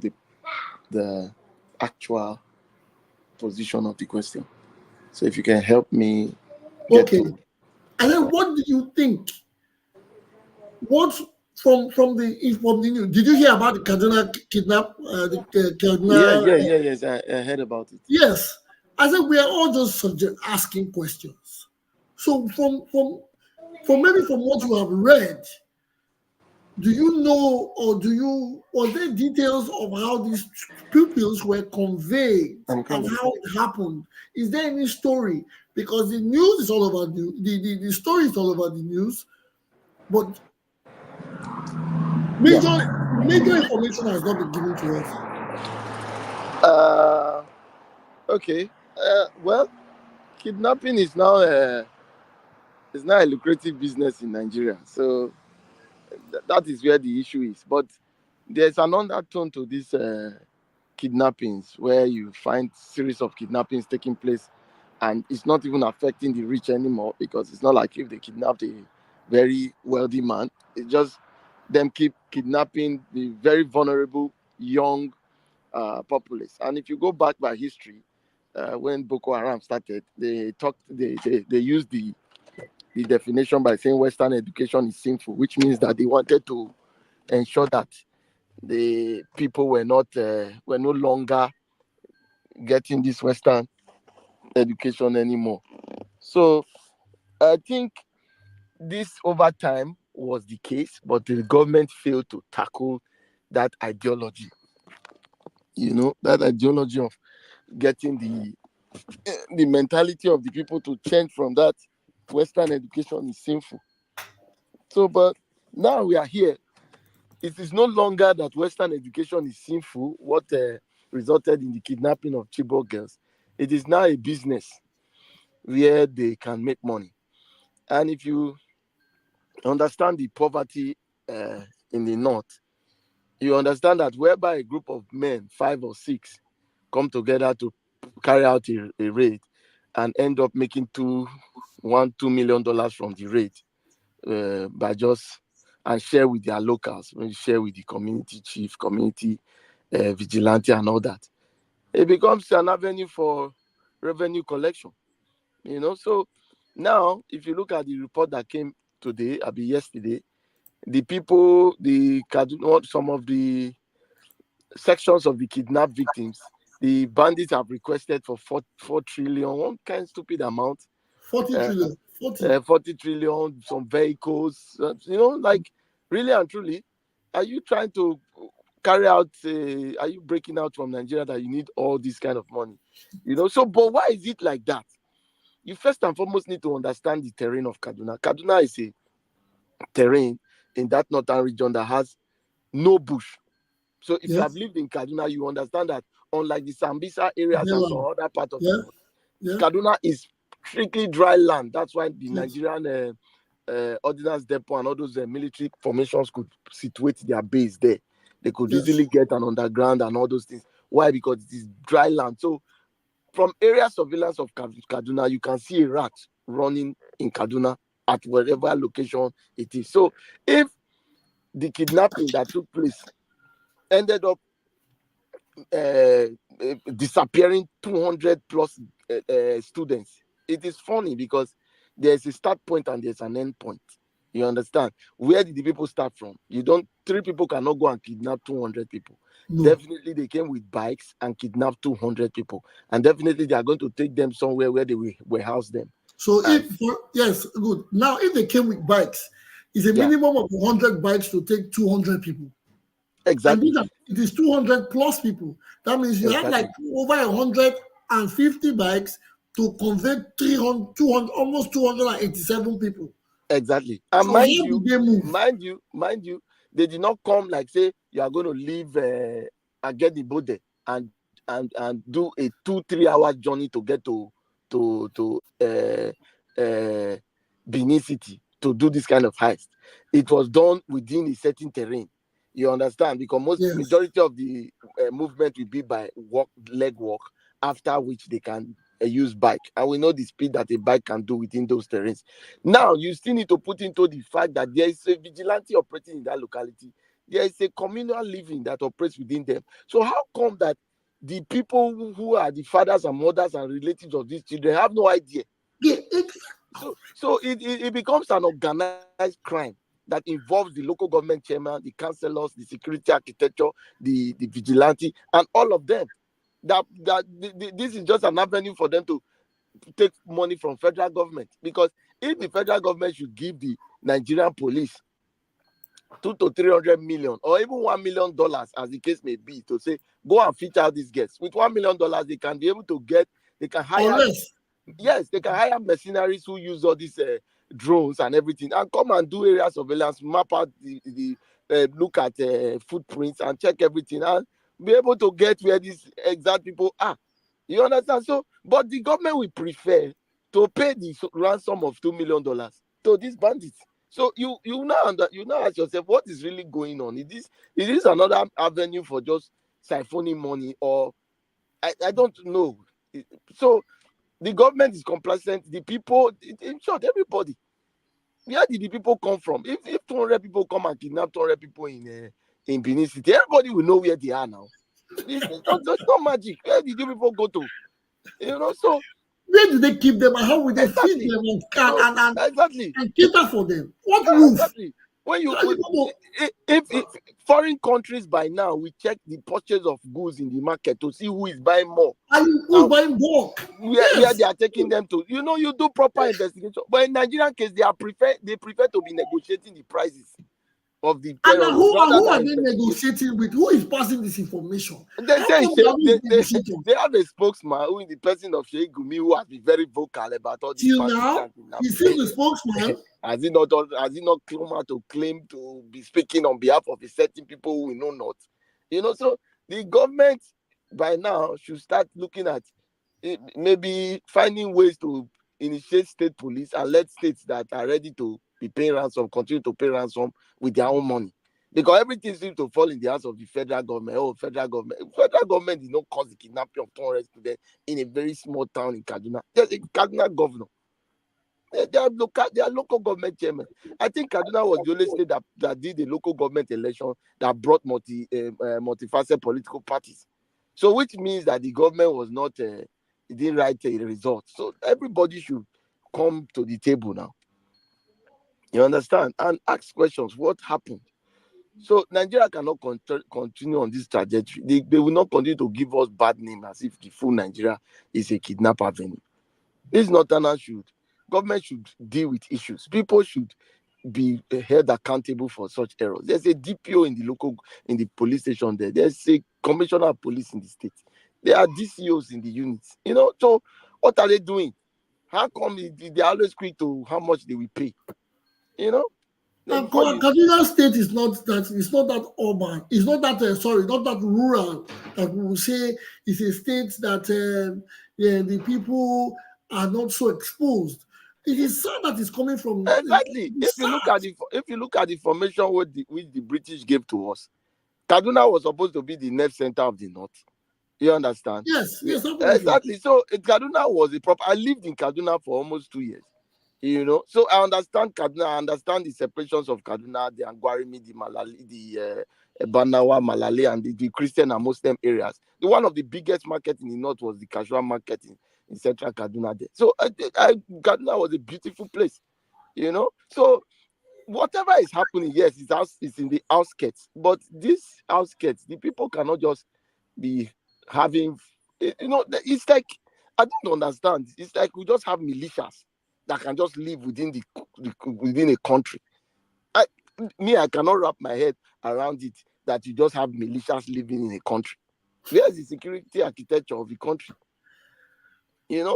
the actual position of the question. So if you can help me get Okay. to. And then what do you think? What from the news? Did you hear about the Kaduna kidnap? Yes. I heard about it. Yes. I said we are all just asking questions. So from maybe from what you have read, do you know, or there details of how these pupils were conveyed and how it happened? Is there any story? Because the news is all about the story is all about the news, but major information has not been given to us. Okay. Well, kidnapping is now a lucrative business in Nigeria. So that is where the issue is. But there's an undertone to these kidnappings where you find series of kidnappings taking place, and it's not even affecting the rich anymore, because it's not like if they kidnapped a very wealthy man, it's just them keep kidnapping the very vulnerable young populace. And if you go back by history, when Boko Haram started, they used the definition by saying Western education is sinful, which means that they wanted to ensure that the people were no longer getting this Western education anymore. So I think this over time was the case, but the government failed to tackle that ideology. That ideology of getting the mentality of the people to change from that Western education is sinful. So, but now we are here. It is no longer that Western education is sinful, what resulted in the kidnapping of Chibok girls. It is now a business where they can make money. And if you understand the poverty in the north, you understand that whereby a group of men, 5 or 6, come together to carry out a raid, and end up making $2 million from the raid by just and share with their locals, share with the community chief, community vigilante, and all that. It becomes an avenue for revenue collection. So now if you look at the report that came today, yesterday, the people, some of the sections of the kidnapped victims, the bandits have requested for 4 trillion, one kind of stupid amount. 40 trillion. 40 trillion, some vehicles, like really and truly, are you trying to carry out, are you breaking out from Nigeria that you need all this kind of money? So, but why is it like that? You first and foremost need to understand the terrain of Kaduna. Kaduna is a terrain in that northern region that has no bush. So if you have lived in Kaduna, you understand that unlike the Sambisa areas and some other part of the north, Kaduna is strictly dry land. That's why the Nigerian Ordnance Depot and all those military formations could situate their base there. They could easily get an underground and all those things. Why? Because it is dry land. So from area surveillance of Kaduna, you can see a rat running in Kaduna at wherever location it is. So if the kidnapping that took place ended up disappearing 200 plus students, it is funny because there's a start point and there's an end point. You understand? Where did the people start from? 3 people cannot go and kidnap 200 people. No. Definitely they came with bikes and kidnapped 200 people. And definitely they are going to take them somewhere where they will house them. So good. Now, if they came with bikes, it's a minimum of 100 bikes to take 200 people. Exactly. And it is 200 plus people. That means you have like over 150 bikes to convey 300, almost 287 people. Exactly. And so mind you, they did not come like say you are going to leave and get the boat there and do a 2-3 hour journey to get to Benin City to do this kind of heist. It was done within a certain terrain. You understand? Because majority of the movement will be by leg walk, after which they can use bike. And we know the speed that a bike can do within those terrains. Now, you still need to put into the fact that there is a vigilante operating in that locality. There is a communal living that operates within them. So how come that the people who are the fathers and mothers and relatives of these children have no idea? So it becomes an organized crime that involves the local government chairman, the councillors, the security architecture, the vigilante, and all of them. This is just an avenue for them to take money from federal government. Because if the federal government should give the Nigerian police $200 to 300 million or even $1 million, as the case may be, to say go and fit out these guests with $1 million, they can be able to get. They can hire. They can hire mercenaries who use all these drones and everything and come and do area surveillance, map out the look at footprints and check everything and be able to get where these exact people are. You understand? So, but the government will prefer to pay the ransom of $2 million to these bandits. So you now ask yourself, what is really going on? Is this another avenue for just siphoning money, or I don't know. So the government is complacent. The people, in short, everybody. Where did the people come from? If 200 people come and kidnap 200 people in Benin City, everybody will know where they are now. It's not magic. Where did the people go to? So where do they keep them and how will they feed them and cater for them? What roof? Exactly. If foreign countries by now we check the purchase of goods in the market to see who is buying more and who is buying bulk, where they are taking them to. You do proper investigation. But in Nigerian case, they prefer to be negotiating the prices of the terrorists. And who are they negotiating with? Who is passing this information? They have a spokesman who is the person of Sheikh Gumi, who has been very vocal about all this. Till now, is he the spokesman? Has he not come out to claim to be speaking on behalf of a certain people who we know not? So the government by now should start looking at maybe finding ways to initiate state police and let states that are ready to be paying ransom continue to pay ransom with their own money. Because everything seems to fall in the hands of the federal government. Oh, federal government did not cause the kidnapping of 200 students in a very small town in Kaduna. There's a Kaduna governor. They are local government chairman. I think Kaduna was the only state that did a local government election that brought multifaceted political parties. So which means that the government was not, it didn't write a result. So everybody should come to the table now. You understand? And ask questions. What happened? So Nigeria cannot continue on this trajectory. They will not continue to give us bad name as if the full Nigeria is a kidnapper venue. This northerners government should deal with issues. People should be held accountable for such errors. There's a DPO in the police station there. There's a commissioner of police in the state. There are DCOs in the units. So what are they doing? How come they always quick to how much they will pay? Kaduna State is not that. It's not that urban. It's not that. Not that rural. That we will say it's a state that the people are not so exposed. It is sad that it's coming from. Exactly. If you look at the formation which the British gave to us, Kaduna was supposed to be the nerve center of the north. You understand? Yes, exactly. So Kaduna was a proper. I lived in Kaduna for almost 2 years. So I understand Kaduna. I understand the separations of Kaduna, the Angwarimi, the Malali, the Banawa, Malali, and the Christian and Muslim areas. One of the biggest markets in the north was the casual market in central Kaduna there. So Kaduna was a beautiful place, So whatever is happening, yes, it's in the outskirts. But these outskirts, the people cannot just be having, it's like, I don't understand. It's like we just have militias that can just live within a country. I cannot wrap my head around it that you just have militias living in a country. Where's the security architecture of the country?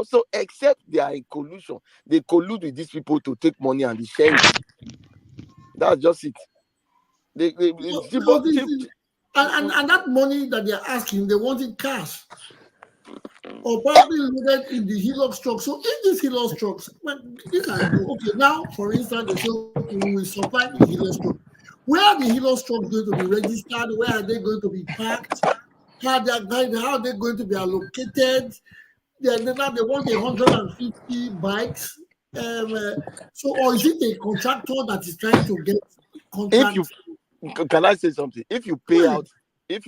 So except they are in collusion, they collude with these people to take money and they share it. That's just it. And that money that they're asking, they want it cash. Or probably loaded in the Hilux truck. So if this Hilux trucks, you can do okay. Now, for instance, they say okay, we will supply the Hilux truck. Where are the Hilux trucks going to be registered? Where are they going to be parked? How are they going to be allocated? Now they want 150 bikes. Or is it a contractor that is trying to get contracts? Can I say something? If you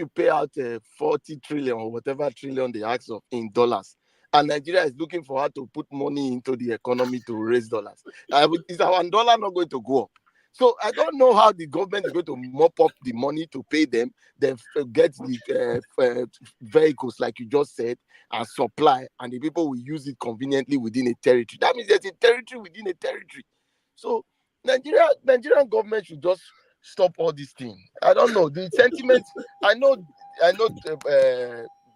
pay out 40 trillion or whatever trillion they ask of in dollars, and Nigeria is looking for how to put money into the economy to raise dollars, is our dollar not going to go up? So I don't know how the government is going to mop up the money to pay them, then get the vehicles like you just said and supply, and the people will use it conveniently within a territory. That means there's a territory within a territory. So Nigerian government should just stop all these things. I don't know the sentiment. I know.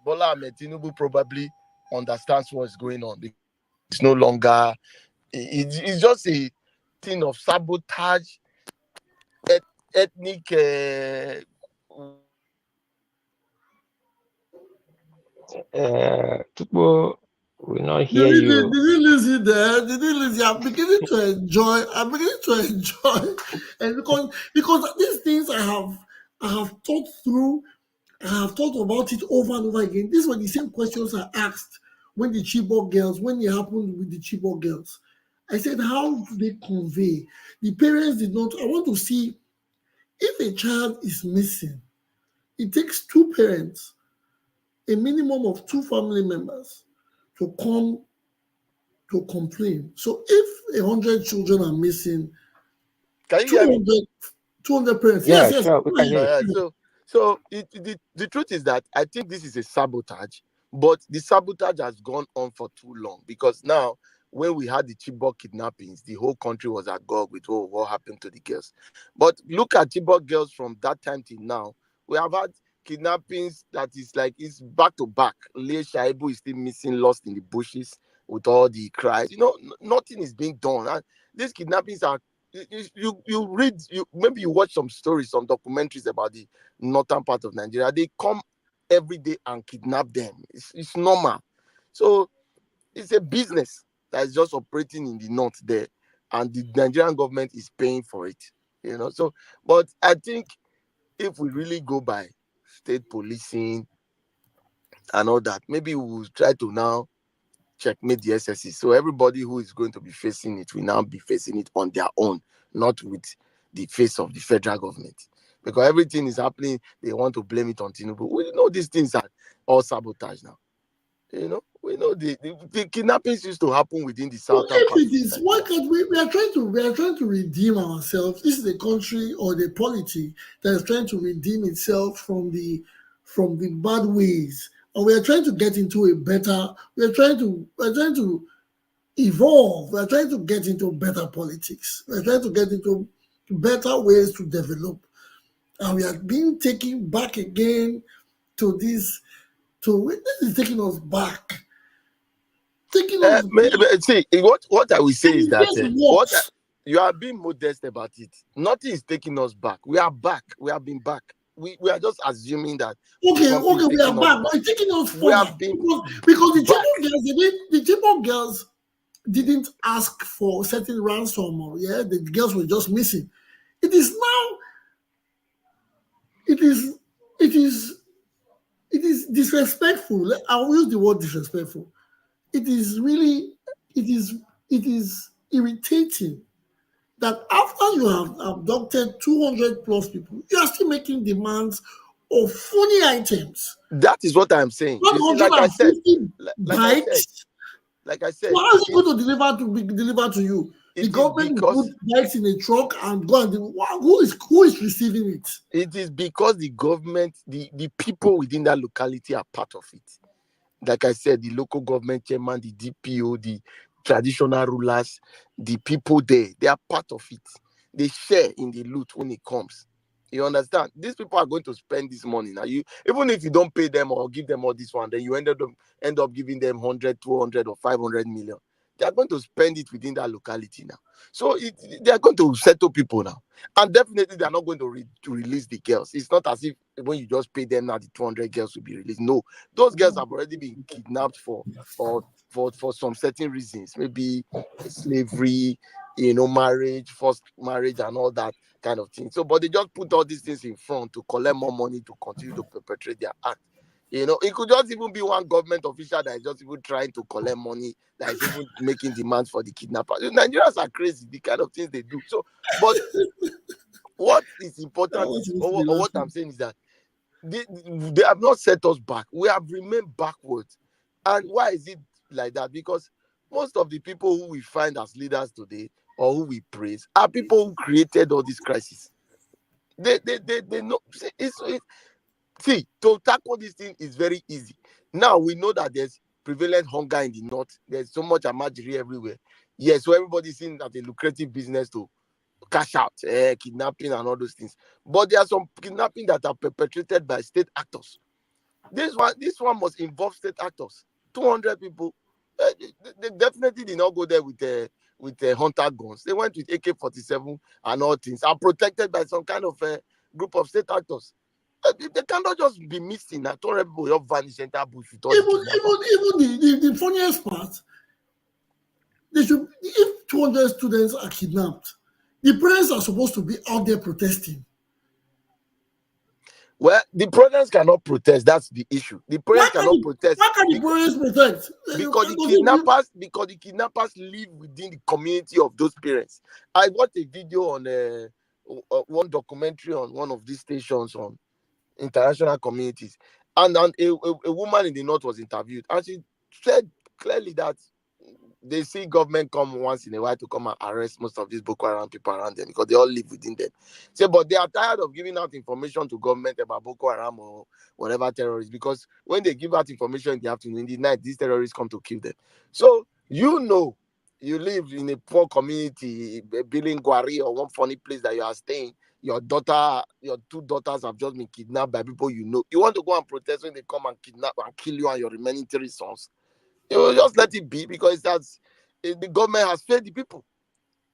Bola Ahmed Tinubu probably understands what's going on. It's no longer. It's just a thing of sabotage, ethnic. People will not hear you. Did you lose it there? Did you lose it? I'm beginning to enjoy. And because these things I have thought through. I have thought about it over and over again. These were the same questions I asked when it happened with the Chibok girls. I said, how do they convey? The parents did not. I want to see if a child is missing. It takes two parents, a minimum of 2 family members, to come to complain. So if 100 children are missing, Can you hear me? 200 parents. Yeah, yes. sure, we can hear you. So the truth is that I think this is a sabotage, but the sabotage has gone on for too long, because now when we had the Chibok kidnappings, the whole country was agog with what happened to the girls. But look at Chibok girls from that time till now. We have had kidnappings that is like it's back to back. Lea Shaibu is still missing, lost in the bushes with all the cries. Nothing is being done. And these kidnappings are. You read, maybe you watch some stories, some documentaries about the northern part of Nigeria. They come every day and kidnap them. It's normal. So it's a business that is just operating in the north there, and the Nigerian government is paying for it. So, but I think if we really go by state policing and all that, maybe we will try to now checkmate the SSC. So everybody who is going to be facing it will now be facing it on their own, not with the face of the federal government. Because everything is happening, they want to blame it on Tinubu. We know these things are all sabotage now. You know, we know the kidnappings used to happen within the Well, southern part if of it is, why Nigeria. can't we are trying to redeem ourselves. This is the country or the polity that is trying to redeem itself from the bad ways. And we are trying to get into a better, we're trying to evolve, we're trying to get into better politics. We're trying to get into better ways to develop. And we are being taken back again to this, this is taking us back. Taking us back. See, what I will say is And it that just works. you are being modest about it. Nothing is taking us back. We are back. We have been back. We are just assuming that Okay, something is we are taking us back. back. But it's taking us We further have been because the back. Chibok girls didn't ask for certain ransom. Or, yeah, the girls were just missing. It is now. It is disrespectful. I'll use the word disrespectful. It is really. It is irritating that after you have abducted 200 plus people, you are still making demands of funny items. That is what I'm saying. You see, 150 like I said, bikes. like I So said, how is it going to be delivered to you? The it is government will because put bikes in a truck and go and who is receiving it? it is because the government, the people within that locality are part of it. Like I said, the local government chairman, the DPO, the traditional rulers, the people there, they are part of it. They share in the loot when it comes. You understand? These people are going to spend this money. Now, even if you don't pay them or give them all this one, then you end up giving them 100, 200 or 500 million. They are going to spend it within that locality now. So they are going to settle people now. And definitely they are not going to release the girls. It's not as if when you just pay them now, the 200 girls will be released. No, those girls have already been kidnapped for some certain reasons, maybe slavery, marriage, forced marriage, and all that kind of thing. So, but they just put all these things in front to collect more money to continue to perpetrate their act. It could just even be one government official that is just even trying to collect money, that is even making demands for the kidnappers. Nigerians are crazy, the kind of things they do. So, but what is important is, or what I'm saying is that they have not set us back. We have remained backwards. And why is it like that? Because most of the people who we find as leaders today or who we praise are people who created all these crises. They know. See, to tackle this thing is very easy. Now we know that there's prevalent hunger in the north. There's so much amajiri everywhere. Yes, so everybody's seeing that a lucrative business to cash out, kidnapping and all those things. But there are some kidnapping that are perpetrated by state actors. This one must involve state actors. 200 people. They definitely did not go there with hunter guns. They went with AK-47 and all things, are protected by some kind of group of state actors. They cannot just be missing. 200 people just vanish enter bush with all the kidnappers. Even the funniest part, if 200 students are kidnapped, the parents are supposed to be out there protesting. Well, the parents cannot protest. That's the issue. The parents cannot protest. Why can't the parents protest? Because the kidnappers live within the community of those parents. I watched a video on one documentary on one of these stations on international communities, and a woman in the north was interviewed, and she said clearly that they see government come once in a while to come and arrest most of these Boko Haram people around them because they all live within them. So, but they are tired of giving out information to government about Boko Haram or whatever terrorists, because when they give out information in the afternoon, in the night, these terrorists come to kill them. So, you live in a poor community, Bilingwari or one funny place that you are staying. Your two daughters have just been kidnapped by people you know. You want to go and protest when they come and kidnap and kill you and your remaining 3 sons. You will just let it be because the government has failed the people.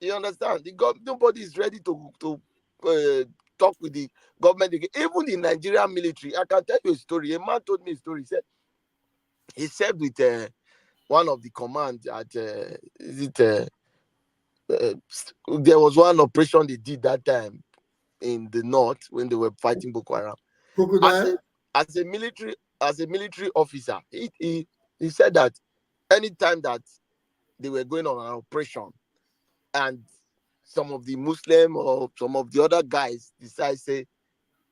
You understand? Nobody is ready to talk with the government again. Even the Nigerian military, I can tell you a story. A man told me a story. He said he served with one of the command at there was one operation they did that time. in the north when they were fighting Boko Haram. Crocodile. As a military officer, he said that anytime that they were going on an operation and some of the Muslim or some of the other guys decide, say,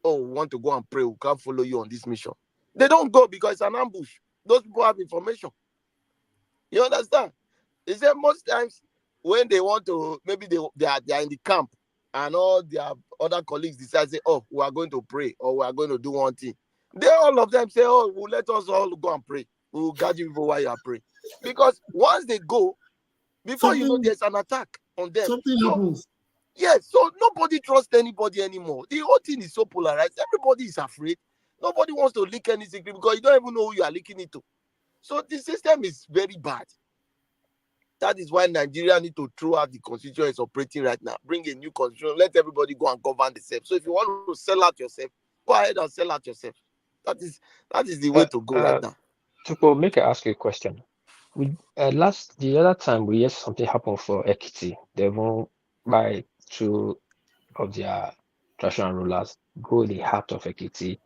oh, we want to go and pray, we can't follow you on this mission, they don't go because it's an ambush. Those people have information. You understand? He said most times when they want to, maybe they are in the camp and all their other colleagues decide, say, oh, we are going to pray or we are going to do one thing. They all of them say, oh, well, let us all go and pray. We will guide you while you are praying. Because once they go, before you know, there's an attack on them. Something happens. Yes, so nobody trusts anybody anymore. The whole thing is so polarized. Everybody is afraid. Nobody wants to leak any secret because you don't even know who you are leaking it to. So the system is very bad. That is why Nigeria need to throw out the constitution is operating right now. Bring a new constitution. Let everybody go and govern themselves. So if you want to sell out yourself, go ahead and sell out yourself. That is the way to go right now. Tupo, make I ask you a question. The other time we heard something happened for Ekiti. They won't buy two of their traditional rulers, go in the heart of Ekiti,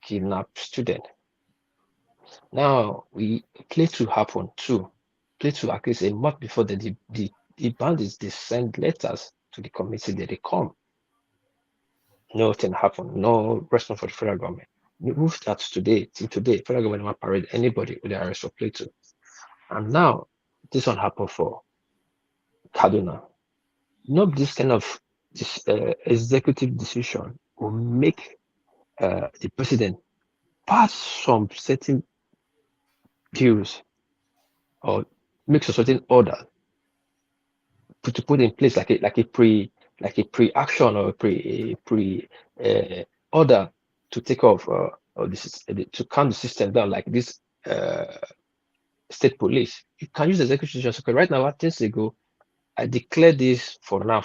kidnap student. Now we play to happen too. Play to at least a month before the bandits, they send letters to the committee that they come. Nothing happened. No response for the federal government. We moved that today. Till today, federal government will not parade anybody with the arrest for Plato. And now this one happened for Kaduna. This kind of executive decision will make the president pass some certain bills or make some certain order to put in place like a pre-action or a pre order to take off or this to calm the system down, like this state police. You can use the executive decision. So right now, 10 days ago, I declared this for now.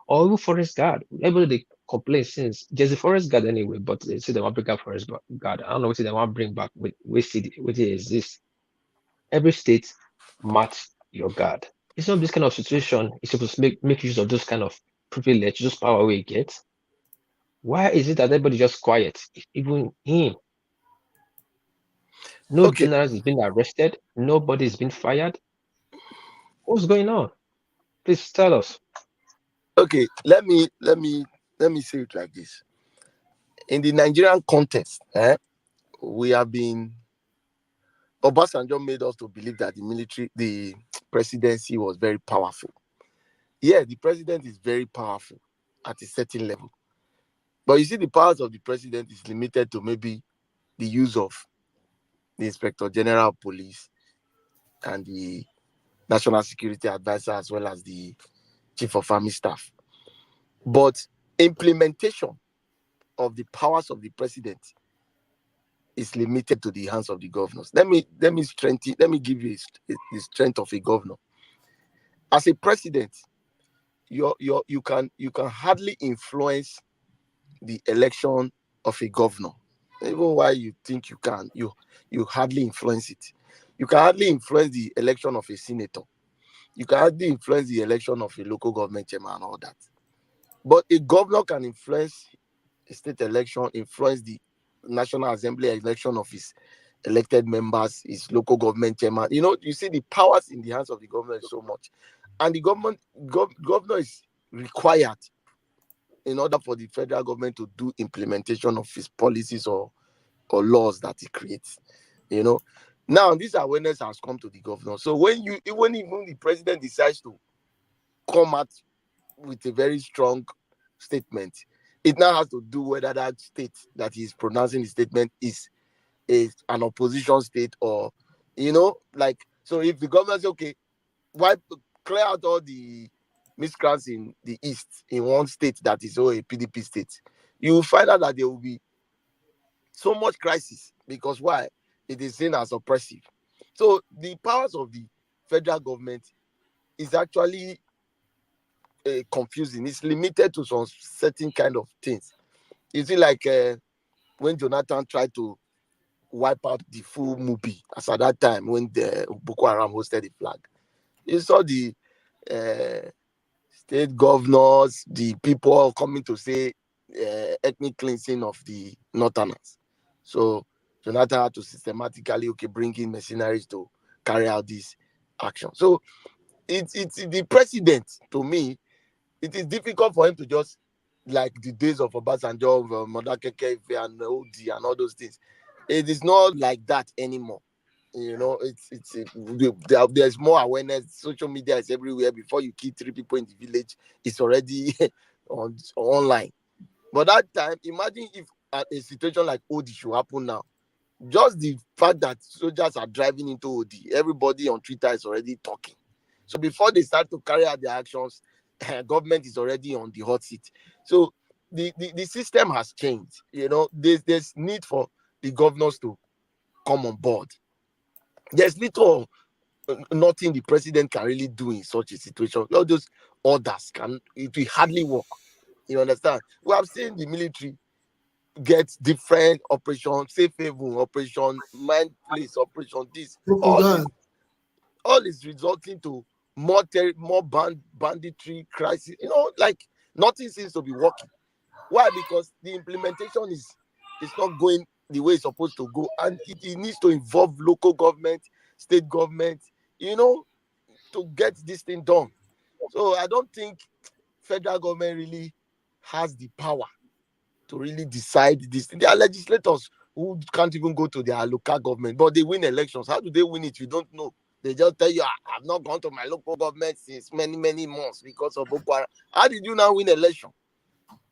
Or even forest guard. Everybody they complain since there's a forest guard anyway, but they say they want to bring up forest guard. I don't know what they want to bring back with it exists. Every state match your guard. It's not this kind of situation. It's supposed to make use of those kind of privilege, just power we get. Why is it that everybody just quiet? Even him. No generals is being arrested. Nobody's been fired. What's going on? Please tell us. Okay, let me say it like this. In the Nigerian context, we have been Obasanjo made us to believe that the presidency was very powerful. Yeah, the president is very powerful at a certain level. But you see, the powers of the president is limited to maybe the use of the Inspector General of Police and the National Security Advisor, as well as the Chief of Army Staff. But implementation of the powers of the president is limited to the hands of the governors. Let me give you the strength of a governor. As a president, you can hardly influence the election of a governor. Even while you think you can, you hardly influence it. You can hardly influence the election of a senator. You can hardly influence the election of a local government chairman and all that. But a governor can influence a state election, influence the National Assembly election of his elected members, his local government chairman. You see the powers in the hands of the governor is so much. And the governor is required in order for the federal government to do implementation of his policies or laws that he creates. Now this awareness has come to the governor. So when even the president decides to come out with a very strong statement, it now has to do whether that state that he's pronouncing the statement is an opposition state or, so if the government says, okay, clear out all the miscreants in the east in one state that is a PDP state, you will find out that there will be so much crisis because why? It is seen as oppressive. So the powers of the federal government is actually confusing. It's limited to some certain kind of things. You see, like when Jonathan tried to wipe out the full movie, as at that time when the Boko Haram hosted the flag, you saw the state governors, the people coming to say ethnic cleansing of the northerners. So Jonathan had to systematically bring in mercenaries to carry out this action. So it's the president. To me, it is difficult for him to just, like the days of Obasanjo, of Modakeke and Odi and all those things. It is not like that anymore. There's more awareness. Social media is everywhere. Before you kill 3 people in the village, it's already online. But that time, imagine if a situation like Odi should happen now. Just the fact that soldiers are driving into Odi, everybody on Twitter is already talking. So before they start to carry out their actions, government is already on the hot seat. So the system has changed. There's need for the governors to come on board. There's little nothing the president can really do in such a situation. All those orders it will hardly work. You understand? We have seen the military get different operations, safe haven operation, mind place operation. This all is resulting to more banditry crisis. Like nothing seems to be working. Why? Because the implementation is not going the way it's supposed to go, and it needs to involve local government, state government, to get this thing done. So I don't think federal government really has the power to really decide this thing. There are legislators who can't even go to their local government, but they win elections. How do they win it? You don't know. They just tell you, I've not gone to my local government since many, many months because of Boko Haram. How did you now win election?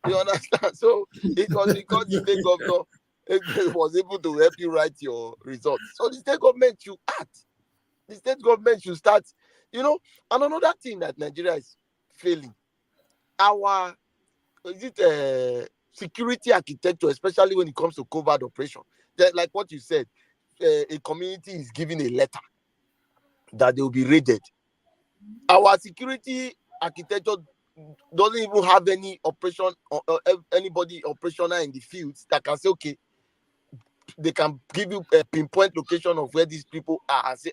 You understand? So it was because the state governor was able to help you write your results. So the state government should act. The state government should start, and another thing that Nigeria is failing, our security architecture, especially when it comes to covert operation. Like what you said, a community is giving a letter that they will be raided. Our security architecture doesn't even have any operation or anybody operational in the fields that can say, okay, they can give you a pinpoint location of where these people are and say,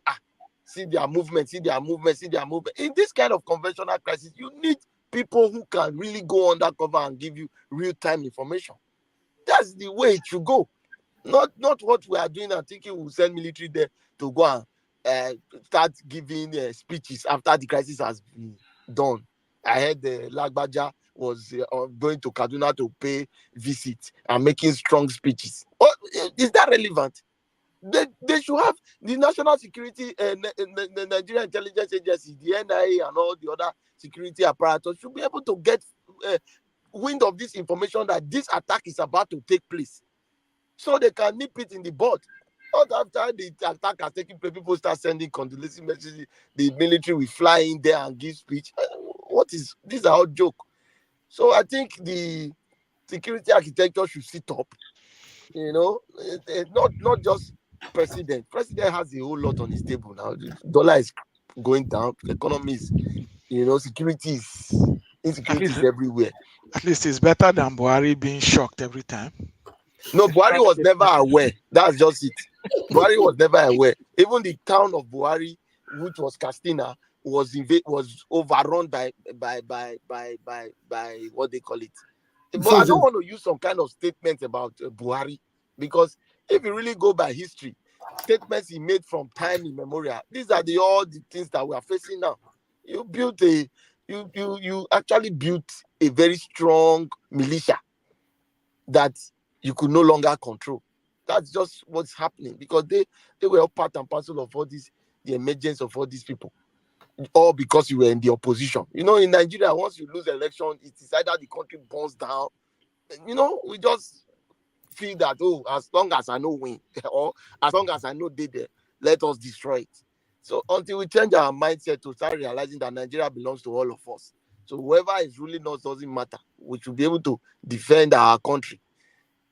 see their movement. In this kind of conventional crisis, you need people who can really go undercover and give you real-time information. That's the way it should go. Not what we are doing and thinking we'll send military there to go and start giving speeches after the crisis has been done. I heard Lagbaja was going to Kaduna to pay visit and making strong speeches. Is that relevant? They should have the National Security, the Nigerian Intelligence Agency, the NIA, and all the other security apparatus should be able to get wind of this information that this attack is about to take place, so they can nip it in the bud. Not after the attack has taken place, people start sending condolence messages. The military will fly in there and give speech. These are all joke. So I think the security architecture should sit up. Not just president. President has a whole lot on his table now. The dollar is going down. The economy is, insecurity is everywhere. At least it's better than Buhari being shocked every time. No, Buhari was never aware. That's just it. Buhari was never aware. Even the town of Buhari, which was Castina, was overrun by what they call it. But I don't want to use some kind of statement about Buhari, because if you really go by history, statements he made from time immemorial, these are all the things that we are facing now. You actually built a very strong militia that you could no longer control. That's just what's happening, because they were all part and parcel of all this, the emergence of all these people, all because you were in the opposition. In Nigeria, once you lose election, it is either the country burns down. We just feel that, as long as I know win, or as long as I know they there, let us destroy it. So until we change our mindset to start realizing that Nigeria belongs to all of us. So whoever is ruling us doesn't matter. We should be able to defend our country.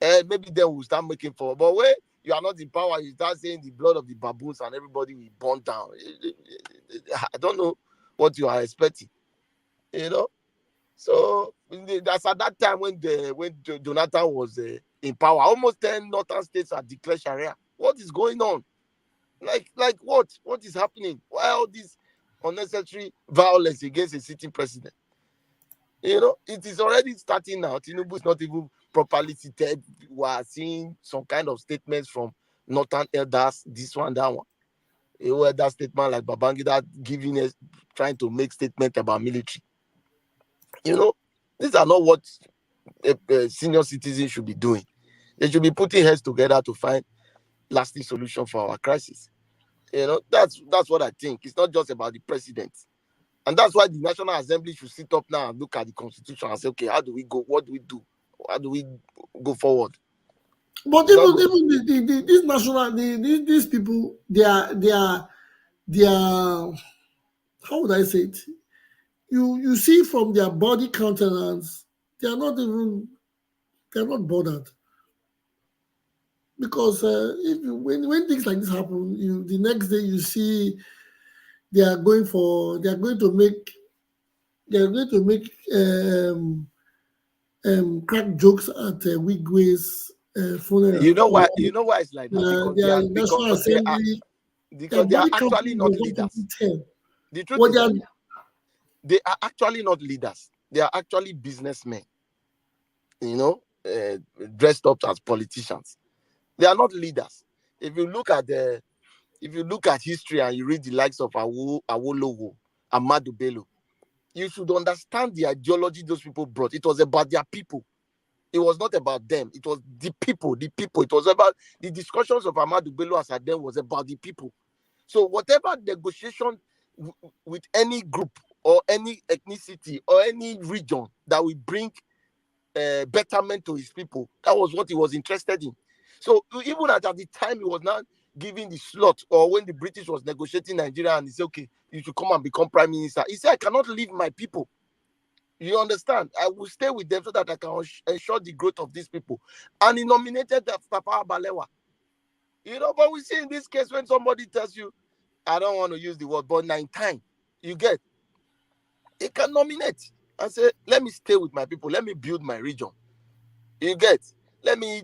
And maybe then we'll start making forward. But when you are not in power, you start saying the blood of the baboons and everybody will burn down. I don't know what you are expecting. So that's at that time when Jonathan was in power. Almost 10 northern states are declared Sharia. What is going on? Like what? What is happening? Why all this unnecessary violence against a sitting president? You know, it is already starting now. Tinubu is not even properly seated. We are seeing some kind of statements from northern elders, this one, that one. You heard that statement like Babangida giving us, trying to make statement about military. You know, these are not what a senior citizens should be doing. They should be putting heads together to find lasting solution for our crisis. You know, that's what I think. It's not just about the president. And that's why the National Assembly should sit up now and look at the constitution and say, okay, how do we go? What do we do? How do we go forward? But Not even these national these people, they are how would I say it? You see from their body countenance, they are not bothered. Because if when things like this happen, the next day you see they are going to make crack jokes at Wigwe's funeral. You know why? You know why it's like that? Because they Their are National Assembly, their because they are body actually countenance not was not leaders. 10. The truth What is that they are actually not leaders. They are actually businessmen. You know, dressed up as politicians. They are not leaders. If you look at history and you read the likes of Awolowo, Ahmadu Bello, you should understand the ideology those people brought. It was about their people. It was not about them. It was the people. It was about the discussions of Ahmadu Bello as at then was about the people. So whatever negotiation with any group or any ethnicity or any region that will bring betterment to his people, that was what he was interested in. So even at the time he was not giving the slot, or when the British was negotiating Nigeria and he said, okay, you should come and become prime minister, he said, I cannot leave my people. You understand? I will stay with them so that I can ensure the growth of these people. And he nominated Tafawa Balewa. You know, but we see in this case when somebody tells you, I don't want to use the word, but 9 times, you get, he can nominate and say, let me stay with my people. Let me build my region. You get, let me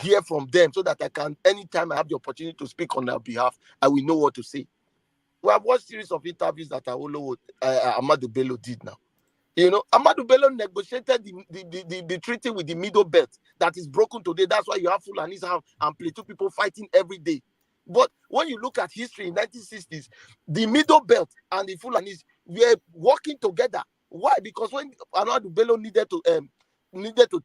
hear from them so that I can, anytime I have the opportunity to speak on their behalf, I will know what to say. We have watched series of interviews that Ahmadu Bello did now. You know, Ahmadu Bello negotiated the treaty with the Middle Belt that is broken today. That's why you have Fulanis and Plateau people fighting every day. But when you look at history in 1960s, the Middle Belt and the Fulanis were working together. Why? Because when Ahmadu Bello needed to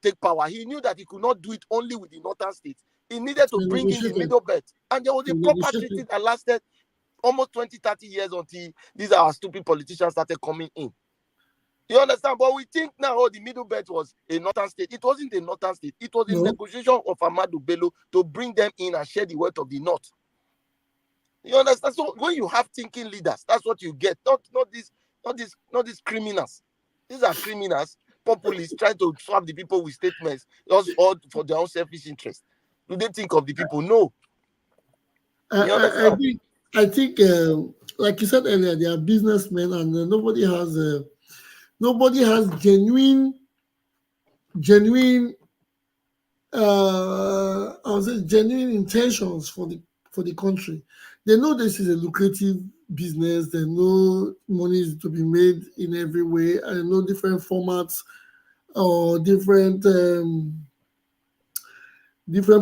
take power, he knew that he could not do it only with the northern states. He needed to bring in the Middle Belt. And there was a proper treaty that lasted almost 20, 30 years until these are stupid politicians started coming in. You understand? But we think now, the Middle Belt was a northern state. It wasn't a northern state. It was a negotiation of Ahmadu Bello to bring them in and share the wealth of the north. You understand? So when you have thinking leaders, that's what you get. Not these criminals. These are criminals, populists trying to swap the people with statements, just all for their own selfish interest. Do they think of the people? No. You understand? I think, like you said earlier, they are businessmen, and nobody has genuine, I would say genuine intentions for the country. They know this is a lucrative business. They know money is to be made in every way. I know different formats or different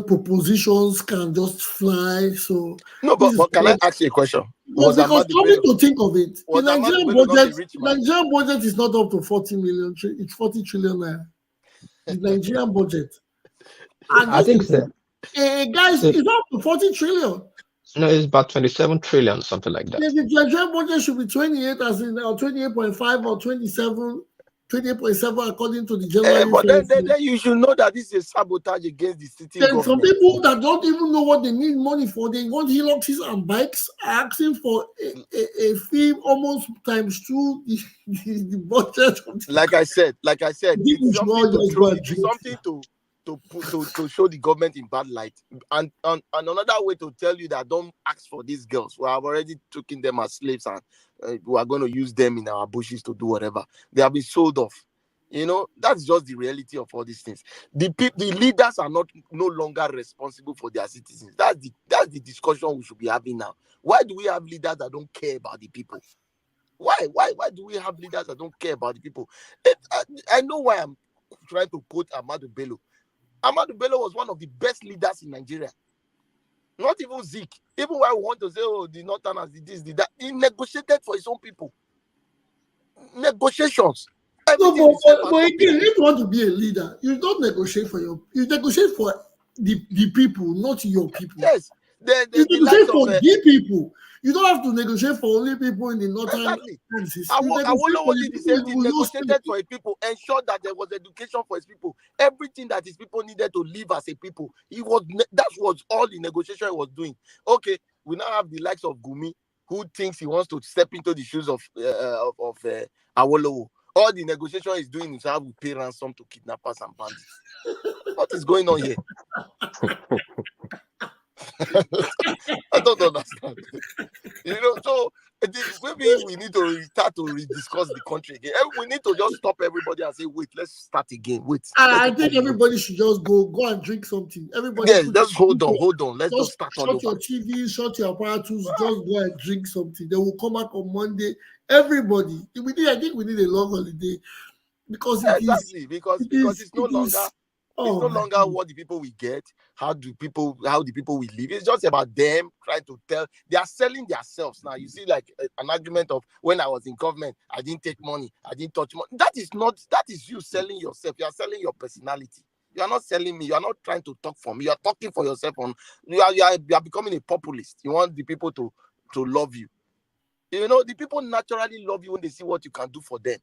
propositions can just fly. So no, but can I ask you a question? Because coming to think of it, the Nigerian budget is not up to 40 million. It's 40 trillion naira. The Nigerian budget. And I think so. Guys, it's up to 40 trillion. No, it's about 27 trillion, something like that. The Nigerian budget should be 28, or 28.5 or 28.7 according to the January. But then you should know that this is a sabotage against the city government. Some people that don't even know what they need money for, they want hillocks and bikes, are asking for a fee almost times 2 the budget. Like I said, it's something to show the government in bad light, and another way to tell you that don't ask for these girls. We have already taken them as slaves, and we are going to use them in our bushes to do whatever. They have been sold off. You know, that's just the reality of all these things. The leaders are no longer responsible for their citizens. That's the discussion we should be having now. Why do we have leaders that don't care about the people? Why do we have leaders that don't care about the people? I know why I'm trying to quote Ahmadu Bello. Ahmadu Bello was one of the best leaders in Nigeria. Not even Zeke. Even when I want to say, oh, the Northerners did this, did that, he negotiated for his own people. Negotiations. No, Everything is set but out again, if you want to be a leader, you don't negotiate for you negotiate for the people, not your people. Yes. You The negotiate likes for of the people. You don't have to negotiate for only people in the northern exactly. axis. You negotiate for Awolowo the did the people same thing, in your negotiated state. for his people, ensured that there was education for his people. Everything that his people needed to live as a people. That was all the negotiation he was doing. Okay, we now have the likes of Gumi, who thinks he wants to step into the shoes of Awolowo. All the negotiation he's doing is how we pay ransom to kidnappers and bandits. What is going on here? I don't understand. So maybe we need to start to rediscuss the country again. We need to just stop everybody and say, wait, let's start again. Wait. I think everybody should just go and drink something. Everybody, yes, just hold on. Let's just start all over. Shut your TV, shut your apparatus, just go and drink something. They will come back on Monday. Everybody, I think we need a long holiday because because it's no longer. It's no longer what the people will get, how the people will live. It's just about them trying to tell. They are selling themselves now. You see, like an argument of when I was in government, I didn't take money, I didn't touch money. That is you selling yourself. You are selling your personality. You are not selling me. You are not trying to talk for me. You are talking for yourself. You are becoming a populist. You want the people to love you. The people naturally love you when they see what you can do for them.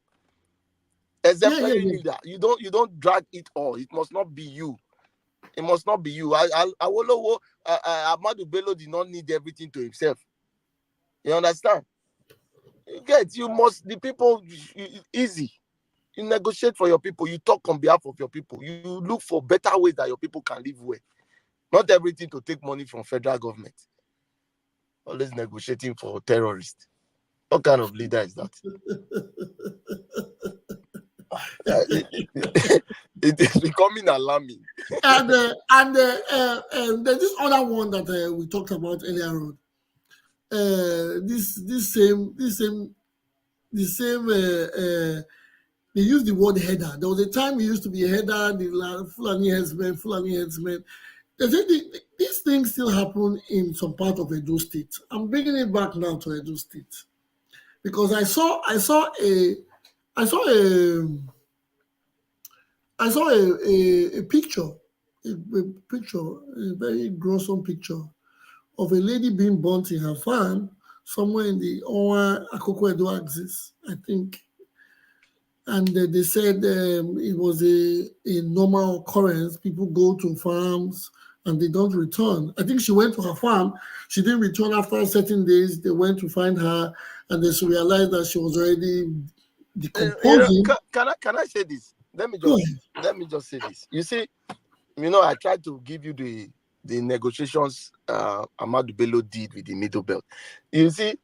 Exemplary leader. You don't drag it all. It must not be you. It must not be you. Awolowo, Ahmadu Bello did not need everything to himself. You understand? The people, easy. You negotiate for your people. You talk on behalf of your people. You look for better ways that your people can live well. Not everything to take money from federal government. Always negotiating for terrorists. What kind of leader is that? It is becoming alarming. And there's this other one that we talked about earlier on. They use the word header. There was a time it used to be a header, the Fulani headsmen. They say these things still happen in some part of Edo State. I'm bringing it back now to Edo State because I saw a picture, a very gruesome picture of a lady being burnt in her farm somewhere in the Owa Akoko Edo axis, I think. And they said it was a normal occurrence. People go to farms and they don't return. I think she went to her farm. She didn't return after certain days. They went to find her and they realized that she was already decomposing. Can I say this? Let me just say this. You see, I tried to give you the negotiations Ahmadu Bello did with the Middle Belt. You see,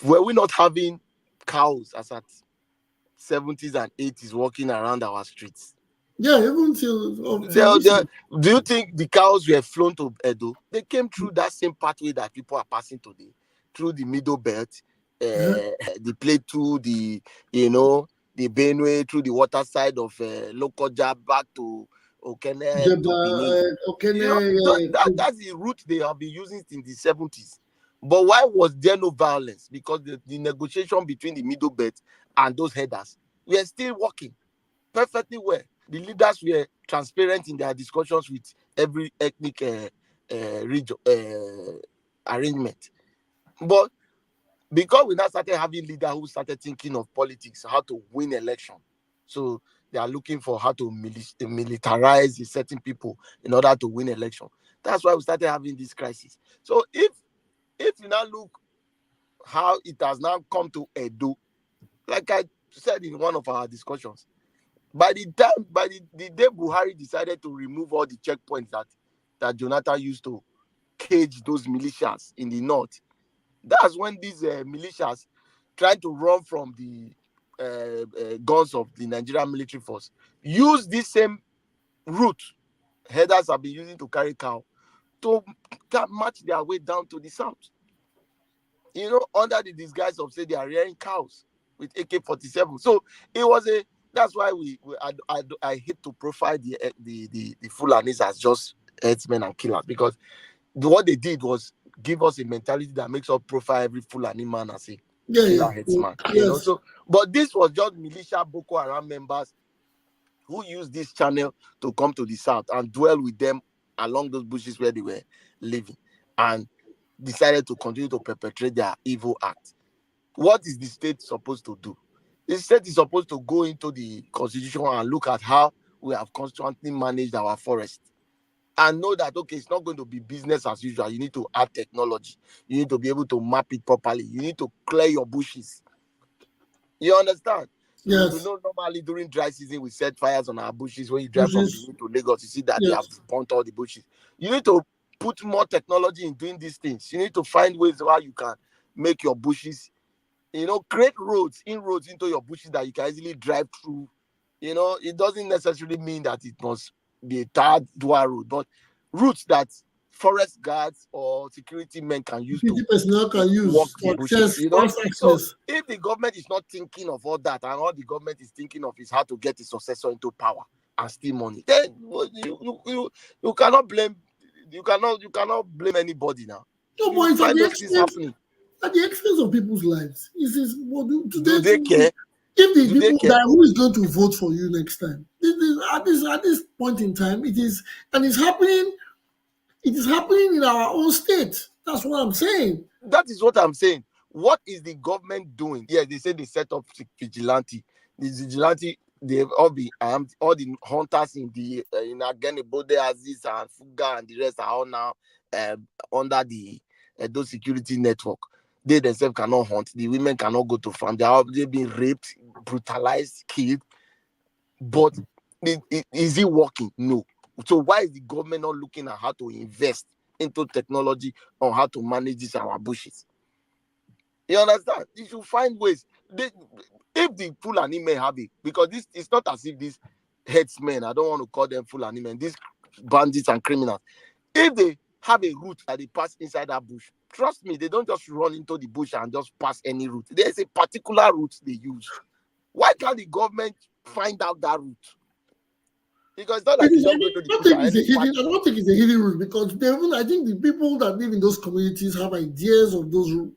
were we not having cows as at 70s and 80s walking around our streets? Yeah, even till do you think the cows were flown to Edo? They came through that same pathway that people are passing today, through the Middle Belt, the Plateau, the Benue, through the water side of Lokoja back to Okene to Benin. That's the route they have been using in the 70s. But why was there no violence? Because the negotiation between the Middle Belt and those headers were still working perfectly well. The leaders were transparent in their discussions with every ethnic region arrangement. But because we now started having leaders who started thinking of politics, how to win election, so they are looking for how to militarize certain people in order to win election. That's why we started having this crisis. So if you now look how it has now come to Edo, like I said in one of our discussions, by the day Buhari decided to remove all the checkpoints that Jonathan used to cage those militias in the north, that's when these militias tried to run from the guns of the Nigerian military force, use this same route headers have been using to carry cow to match their way down to the south. under the disguise of say they are rearing cows with AK-47. So it was that's why I hate to profile the Fulanis as just herdsmen and killers, because what they did was give us a mentality that makes us profile every Fulani man as a killer herdsman. Yes. So, but this was just militia Boko Haram members who used this channel to come to the south and dwell with them along those bushes where they were living, and decided to continue to perpetrate their evil act. What is the state supposed to do? The state is supposed to go into the constitution and look at how we have constantly managed our forest, and know that, okay, it's not going to be business as usual. You need to add technology. You need to be able to map it properly. You need to clear your bushes. You understand? Yes. You know, normally during dry season, we set fires on our bushes. When you drive from Benin to Lagos, you see that they have burnt all the bushes. You need to put more technology in doing these things. You need to find ways how you can make your bushes, create inroads into your bushes that you can easily drive through. It doesn't necessarily mean that it must be a third dual road, but routes that forest guards or security men can use to walk the bushes. So if the government is not thinking of all that, and all the government is thinking of is how to get a successor into power and steal money, then you cannot blame anybody now. No, but it's at the expense of people's lives. Do they care? If the people that who is going to vote for you next time, at this point in time, it is happening. It is happening in our own state. That's what I'm saying. That is what I'm saying. What is the government doing? Yeah, they say they set up vigilante. The vigilante, they've all been armed. All the hunters in Agene, Bode, Aziz, and Fuga, and the rest are all now under the those security network. They themselves cannot hunt. The women cannot go to farm. They've been raped, brutalized, killed. But is it working? No. So why is the government not looking at how to invest into technology on how to manage these our bushes? You understand? You should find ways. If the Fulani men have it, because this it's not as if these headsmen, I don't want to call them Fulani men, these bandits and criminals, if they have a route that they pass inside that bush, trust me, they don't just run into the bush and just pass any route. There's a particular route they use. Why can't the government find out that route? Because it's not like you don't go to the bush. I don't think it's a hidden route, because I think the people that live in those communities have ideas of those routes.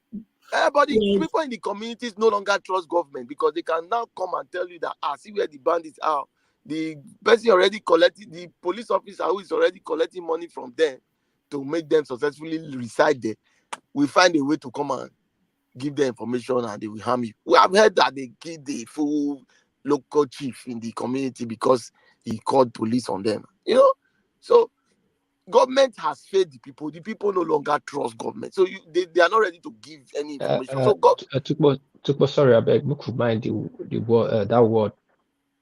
But the people in the communities no longer trust government, because they can now come and tell you that, see where the bandits are. The person already collecting, the police officer who is already collecting money from them to make them successfully reside there, we find a way to come and give them information and they will harm you. We have heard that they killed the full local chief in the community because he called police on them. So government has failed the people. The people no longer trust government. So they are not ready to give any information. Sorry, I beg, we could mind the word that word.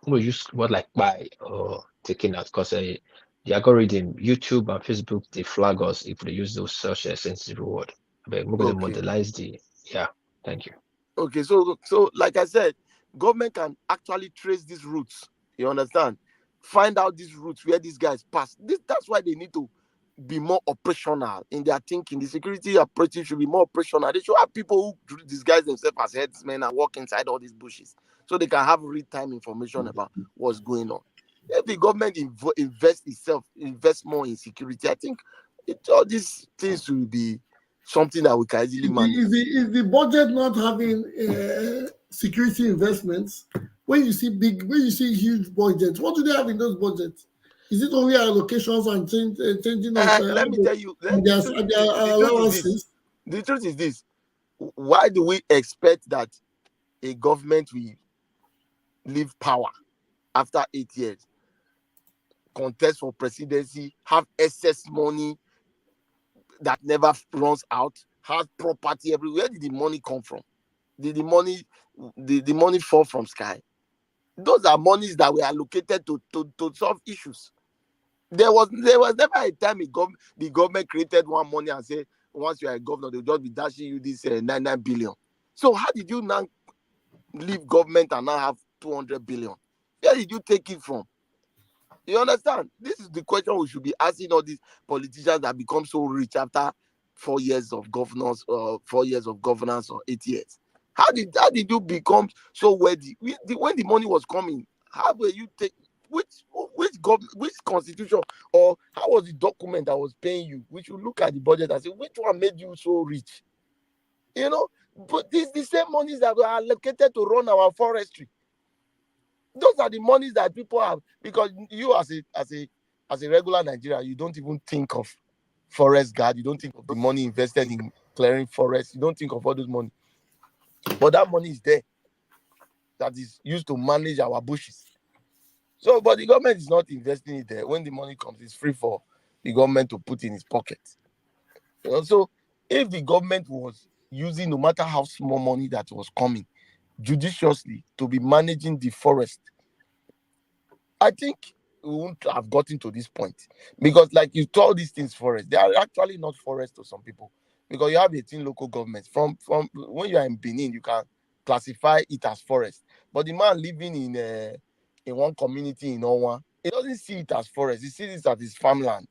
We use word like buy or taking out, because the algorithm, YouTube and Facebook, they flag us if they use those such a sensitive word. But we're going to modelize thank you. Okay, so like I said, government can actually trace these routes. You understand? Find out these routes where these guys pass. That's why they need to be more operational in their thinking. The security operatives should be more operational. They should have people who disguise themselves as headsmen and walk inside all these bushes, so they can have real-time information about what's going on. If the government invest more in security, I think all these things will be something that we can easily manage. Is the budget not having security investments? When you see huge budgets, what do they have in those budgets? Is it only allocations and changing of? Let me tell you, their allowances? The truth is this: why do we expect that a government will leave power after 8 years, contest for presidency, have excess money that never runs out, have property everywhere? Where did the money come from? Did the money fall from sky? Those are monies that were allocated to solve issues. There was never a time the government created one money and said, once you are a governor, they'll just be dashing you this 9 billion. So how did you now leave government and now have 200 billion? Where did you take it from? You understand? This is the question we should be asking all these politicians that become so rich after 4 years of governance, or 4 years of governance, or 8 years? How did you become so wealthy? When the money was coming, how were you take which constitution, or how was the document that was paying you? We should look at the budget and say which one made you so rich. But these the same monies that were allocated to run our forestry. Those are the monies that people have, because you as a regular Nigerian, you don't even think of forest guard. You don't think of the money invested in clearing forests. You don't think of all those money. But that money is there, that is used to manage our bushes. So, but the government is not investing it there. When the money comes, it's free for the government to put in its pocket. So, if the government was using, no matter how small money that was coming, judiciously to be managing the forest, I think we wouldn't have gotten to this point. Because, like you told these things forest, they are actually not forest to some people. Because you have 18 local governments. From when you are in Benin, you can classify it as forest. But the man living in one community in Owa, he doesn't see it as forest. He sees it as his farmland.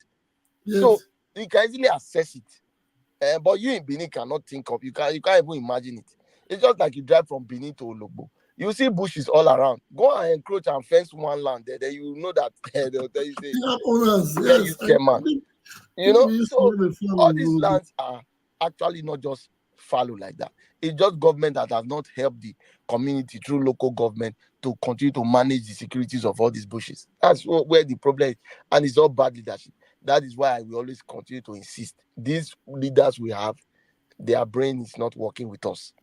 Yes. So he can easily assess it. But you in Benin cannot think of, you can't even imagine it. It's just like you drive from Benin to Ologbo. You see bushes all around. Go and encroach and fence one land there. Then you know that they'll tell you, say, Owners, yeah, yes. you chairman. So all these lands are actually not just fallow like that. It's just government that has not helped the community through local government to continue to manage the securities of all these bushes. That's where the problem is. And it's all bad leadership. That is why we always continue to insist. These leaders we have, their brain is not working with us.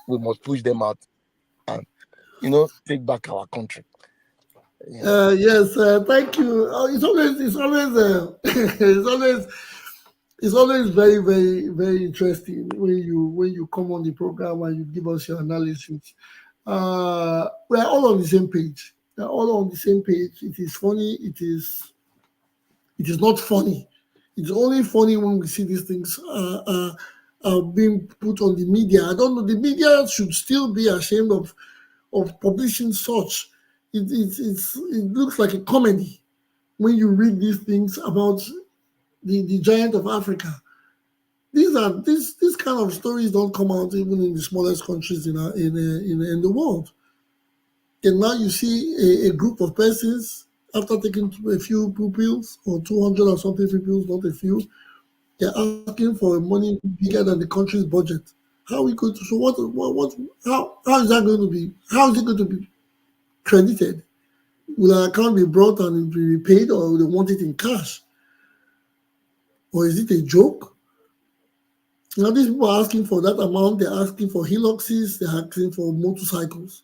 We must push them out and, take back our country. Yes, thank you. It's always very, very, very interesting when you come on the program and you give us your analysis. We're all on the same page. We're all on the same page. It is funny. It is not funny. It's only funny when we see these things being put on the media. I don't know. The media should still be ashamed of publishing such. It looks like a comedy when you read these things about the giant of Africa. These kind of stories don't come out even in the smallest countries in the world. And now you see a group of persons, after taking a few pupils or 200 or something pupils, not a few, they're asking for money bigger than the country's budget. How we going to? So how is that going to be? How is it going to be credited? Will our account be brought and be repaid, or will they want it in cash? Or is it a joke? Now these people are asking for that amount. They're asking for Hiluxes. They're asking for motorcycles.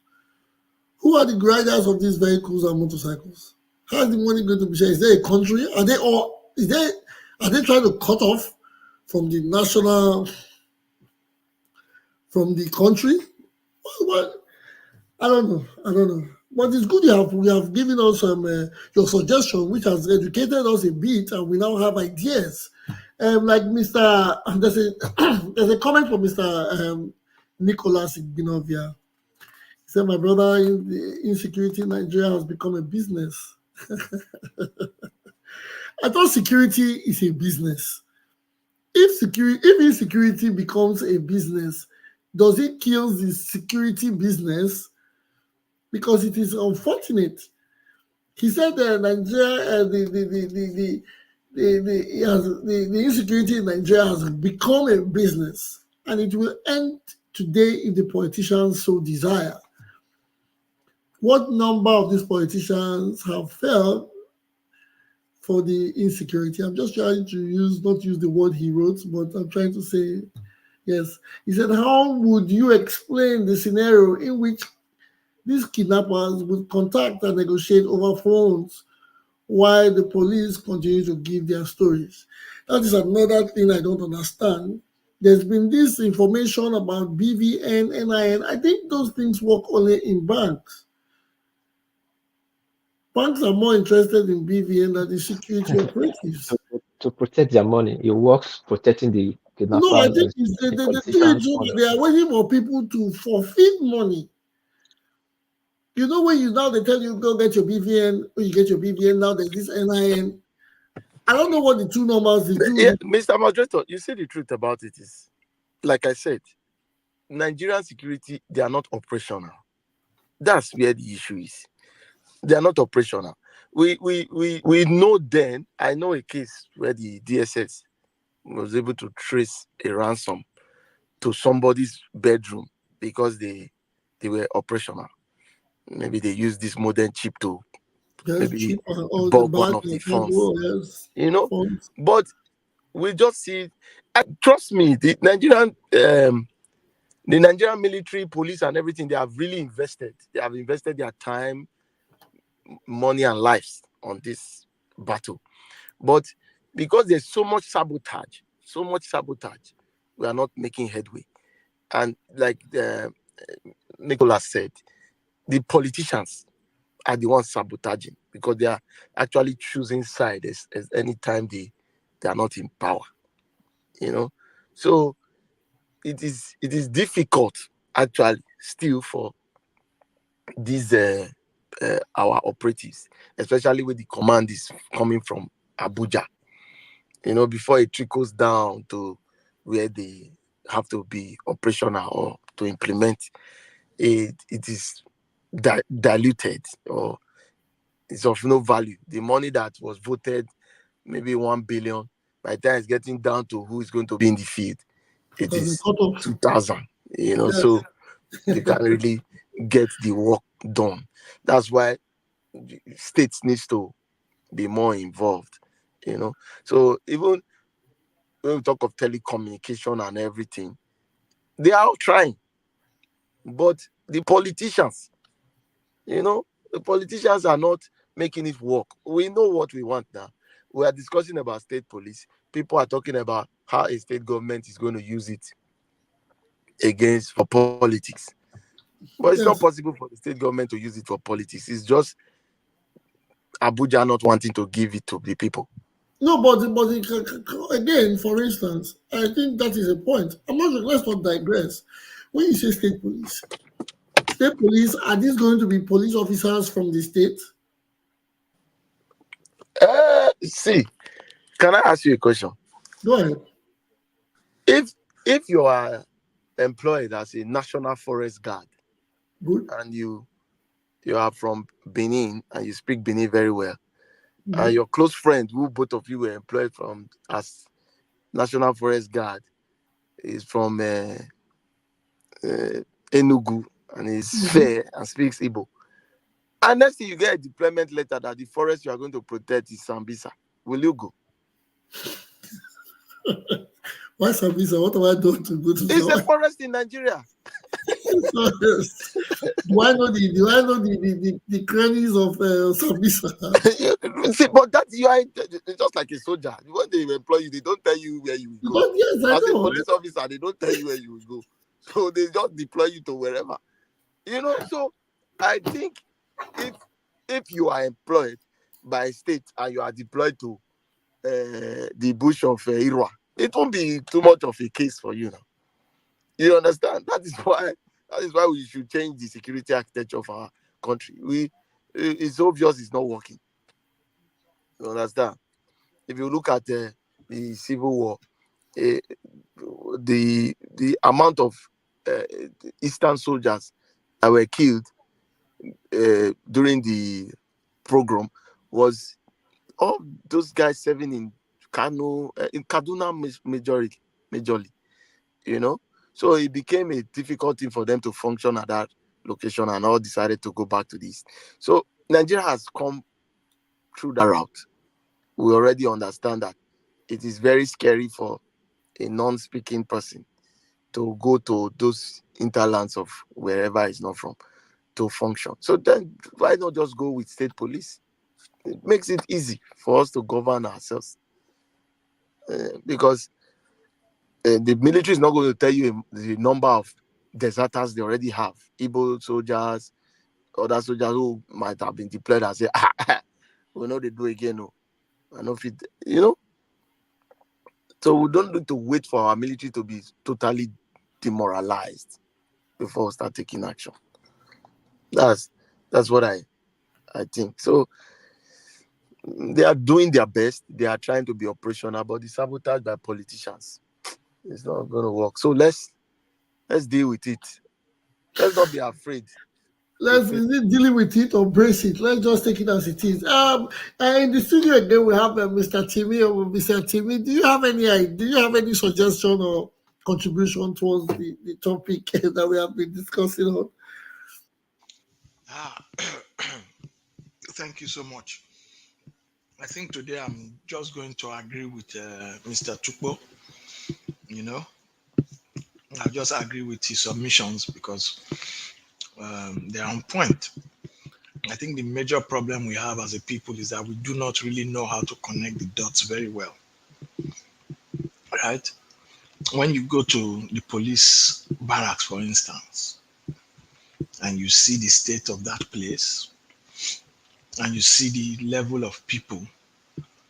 Who are the riders of these vehicles and motorcycles? How is the money going to be shared? Is there a country? Are they trying to cut off from the national, from the country? What? I don't know. But it's good you have given us your suggestion, which has educated us a bit, and we now have ideas. Like Mr. There's a comment from Mr. Nicholas Igbinovia. He said, "My brother, insecurity in Nigeria has become a business." I thought security is a business. If insecurity becomes a business, does it kill the security business? Because it is unfortunate. He said that Nigeria, the insecurity in Nigeria has become a business, and it will end today if the politicians so desire. What number of these politicians have failed for the insecurity? I'm just trying to not use the word he wrote, but I'm trying to say, yes. He said, how would you explain the scenario in which these kidnappers would contact and negotiate over phones while the police continue to give their stories? That is another thing I don't understand. There's been this information about BVN, NIN. I think those things work only in banks. Banks are more interested in BVN than the security operatives. To protect their money, it works protecting the kidnappers. No, I think they are waiting for people to forfeit money. When they tell you go get your BVN, when you get your BVN, now there's this NIN. I don't know what the two numbers they do. Yeah, Mr. Moderator, you see the truth about it is, like I said, Nigerian security, they are not operational. That's where the issue is. They are not operational. We know then, I know a case where the DSS was able to trace a ransom to somebody's bedroom because they were operational. Maybe they used this modern chip to Yes, maybe cheap or the bulk one bad of the and funds, yes, you know. funds. But we just see, trust me, the Nigerian military, police, and everything, they have really invested. They have invested their time, money, and lives on this battle. But because there's so much sabotage, we are not making headway. And like Nicholas said, the politicians are the ones sabotaging because they are actually choosing sides as any time they are not in power. So it is difficult actually still for these our operatives, especially when the command is coming from Abuja. Before it trickles down to where they have to be operational or to implement it is diluted, or it's of no value. The money that was voted maybe 1 billion, by the time it's getting down to who is going to be in the field, it Because is cut off. 2,000. Yes. So you can really get the work done. That's why states needs to be more involved. So even when we talk of telecommunication and everything, they are all trying, but the politicians, the politicians are not making it work. We know what we want now. We are discussing about state police. People are talking about how a state government is going to use it against for politics. But it's not Yes. possible for the state government to use it for politics. It's just Abuja not wanting to give it to the people. No, but again, for instance, I think that is a point. I'm not sure. Let's not digress. When you say state police, are these going to be police officers from the state? See, can I ask you a question? Go ahead. If you are employed as a national forest guard Good. and you are from Benin and you speak Benin very well, Mhm. and your close friend who both of you were employed from as national forest guard is from Enugu and is fair and speaks Igbo, and next thing you get a deployment letter that the forest you are going to protect is Sambisa, will you go? Why Sambisa? What have I done to go to It's a Sambisa? forest in Nigeria. Do I know the crannies of Sambisa? See, but that you are just like a soldier. When they employ you, they don't tell you where you will go. But yes, I As a know. police officer, they don't tell you where you will go. So they just deploy you to wherever. So I think if you are employed by a state and you are deployed to the bush of Irwa, it won't be too much of a case for you now. You understand? That is why we should change the security architecture of our country. It's obvious it's not working. You understand? If you look at the civil war, the amount of Eastern soldiers that were killed during the program was all those guys serving in Kano, in Kaduna majorly, So it became a difficult thing for them to function at that location, and all decided to go back to the east. So Nigeria has come through that route. We already understand that it is very scary for a non-speaking person to go to those interlands of wherever he's not from to function. So then why not just go with state police? It makes it easy for us to govern ourselves. Because the military is not going to tell you the number of deserters they already have. Igbo soldiers, other soldiers who might have been deployed and say, we know they do again. No. I know if it. So we don't need to wait for our military to be totally demoralized before we start taking action. That's what I think. So They are doing their best. They are trying to be operational, but the sabotage by politicians, it's not going to work. So let's deal with it. Let's not be afraid to Let's face. is it dealing with it or brace it. Let's just take it as it is. In the studio again, we have Mr. Timmy or Mr. Timmy. Do you have any idea? Do you have any suggestion or contribution towards the topic that we have been discussing on? Ah, thank you so much. I think today I'm just going to agree with Mr. Chukbo. You know, I just agree with his submissions because they're on point. I think the major problem we have as a people is that we do not really know how to connect the dots very well. Right? When you go to the police barracks, for instance, and you see the state of that place, and you see the level of people,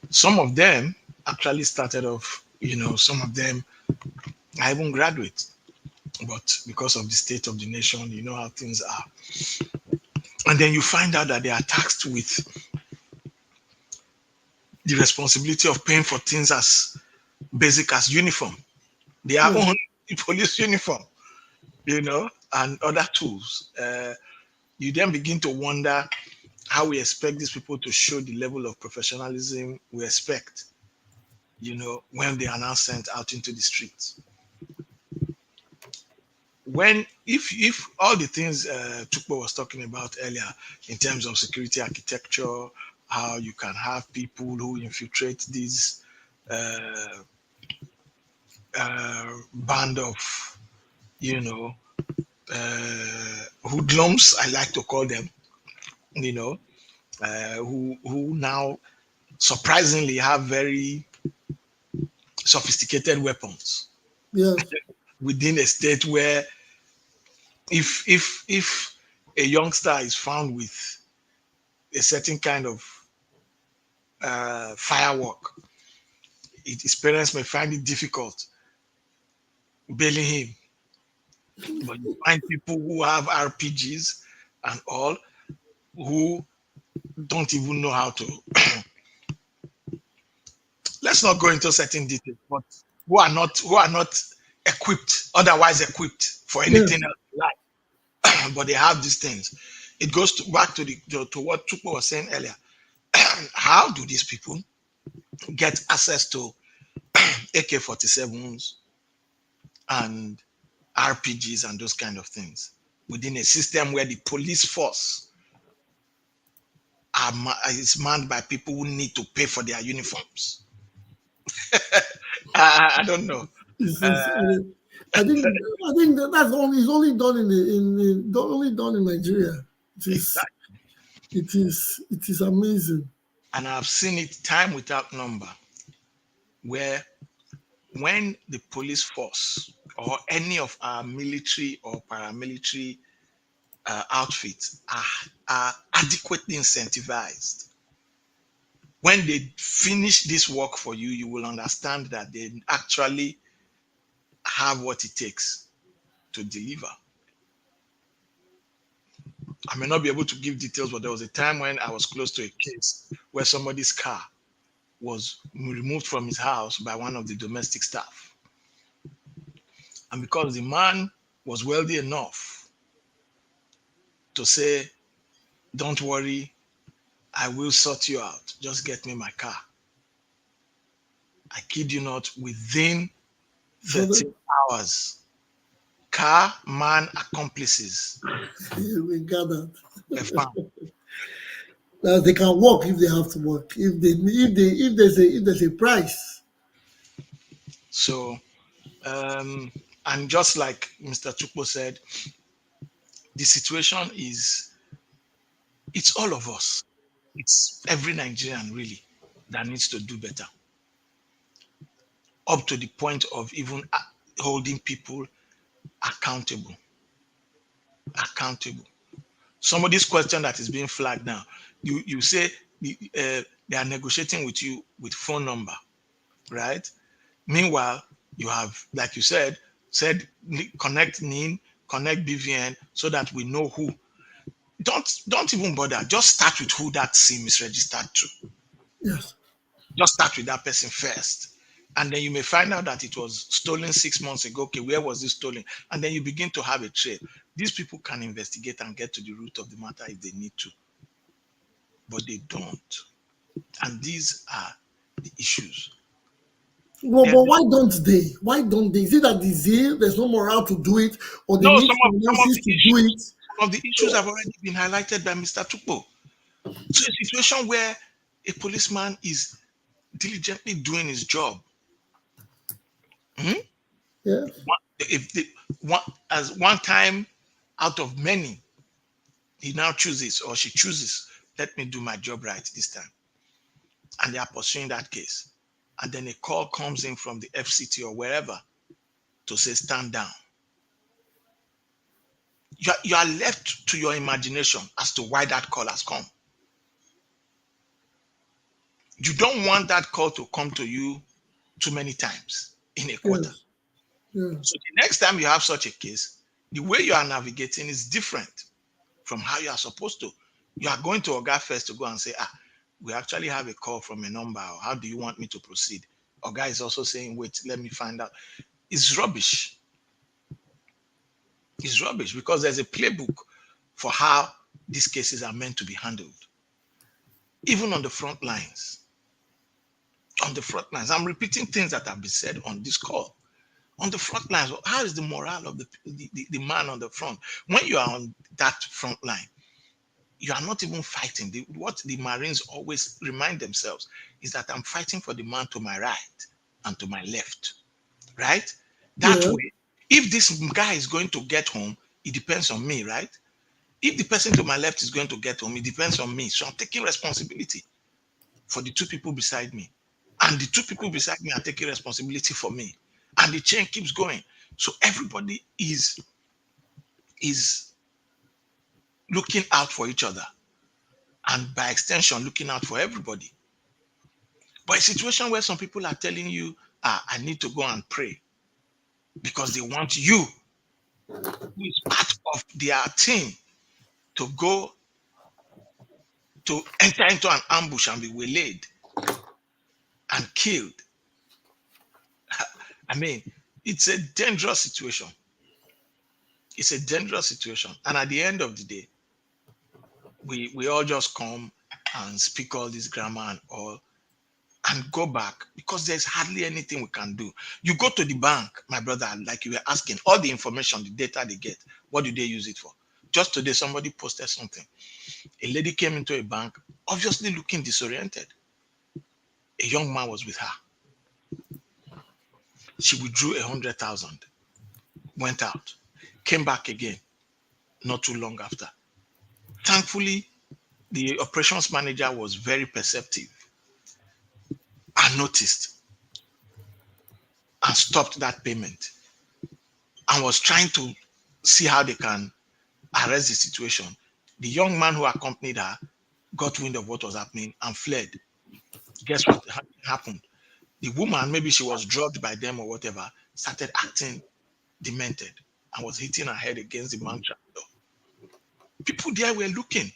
some of them actually started off, some of them are even graduates, but because of the state of the nation, you know how things are. And then you find out that they are taxed with the responsibility of paying for things as basic as uniform. Their own police uniform, and other tools. You then begin to wonder how we expect these people to show the level of professionalism we expect, when they are now sent out into the streets. If all the things Chukbo was talking about earlier in terms of security architecture, how you can have people who infiltrate these band of, hoodlums, I like to call them, who now surprisingly have very sophisticated weapons. Yes. Within a state where if a youngster is found with a certain kind of firework, his parents may find it difficult bailing him. But you find people who have RPGs and all who don't even know how to. Let's not go into certain details, but who are not equipped, otherwise equipped for anything else in life. But they have these things. It goes back to what Chukwu was saying earlier. How do these people get access to AK-47s and RPGs and those kind of things within a system where the police force is manned by people who need to pay for their uniforms? I don't know. I think that's only it's only done only done in Nigeria. It is amazing. And I've seen it time without number, where when the police force or any of our military or paramilitary outfits are adequately incentivized, when they finish this work for you, you will understand that they actually have what it takes to deliver. I may not be able to give details, but there was a time when I was close to a case where somebody's car was removed from his house by one of the domestic staff. And because the man was wealthy enough to say, don't worry, I will sort you out. Just get me my car. I kid you not, within 13 hours, car, man, accomplices. We got that. Were found. Now they can work if they have to work. If there's a price. So, and just like Mr. Chukwu said, the situation it's all of us. It's every Nigerian really that needs to do better. Up to the point of even holding people accountable. Some of this question that is being flagged now, you say they are negotiating with you with phone number, right? Meanwhile, you have, like you said connect NIN, connect BVN, so that we know who. Don't even bother. Just start with who that SIM is registered to. Yes. Just start with that person first. And then you may find out that it was stolen 6 months ago. Okay, where was it stolen? And then you begin to have a trail. These people can investigate and get to the root of the matter if they need to, but they don't. And these are the issues. Well, but why don't they? Why don't they? Is it that there's no morale to do it, or they No, need some finances to do it? of the issues have already been highlighted by Mr. Tukpo. So a situation where a policeman is diligently doing his job. Yeah. As one time out of many, he now chooses or she chooses, let me do my job right this time. And they are pursuing that case. And then a call comes in from the FCT or wherever to say, stand down. You are left to your imagination as to why that call has come. You don't want that call to come to you too many times in a quarter. Yes. Yeah. So the next time you have such a case, the way you are navigating is different from how you are supposed to. You are going to Oga first to go and say, we actually have a call from a number. Or how do you want me to proceed? Oga is also saying, wait, let me find out. It's rubbish. It's rubbish because there's a playbook for how these cases are meant to be handled. Even on the front lines. On the front lines. I'm repeating things that have been said on this call. On the front lines, how is the morale of the man on the front? When you are on that front line, you are not even fighting. What the Marines always remind themselves is that I'm fighting for the man to my right and to my left, right? That way, if this guy is going to get home, it depends on me, right? If the person to my left is going to get home, it depends on me. So I'm taking responsibility for the two people beside me. And the two people beside me are taking responsibility for me. And the chain keeps going. So everybody is looking out for each other. And by extension, looking out for everybody. But a situation where some people are telling you, I need to go and pray because they want you, who is part of their team, to go to enter into an ambush and be waylaid and killed. I mean, it's a dangerous situation. It's a dangerous situation. And at the end of the day, we all just come and speak all this grammar and all and go back because there's hardly anything we can do. You go to the bank, my brother, like you were asking, all the information, the data they get, what do they use it for? Just today, somebody posted something. A lady came into a bank, obviously looking disoriented. A young man was with her. She withdrew 100,000, went out, came back again, not too long after. Thankfully, the operations manager was very perceptive and noticed and stopped that payment and was trying to see how they can arrest the situation. The young man who accompanied her got wind of what was happening and fled. Guess what happened? The woman, maybe she was drugged by them or whatever, started acting demented and was hitting her head against the bank trap door. People there were looking.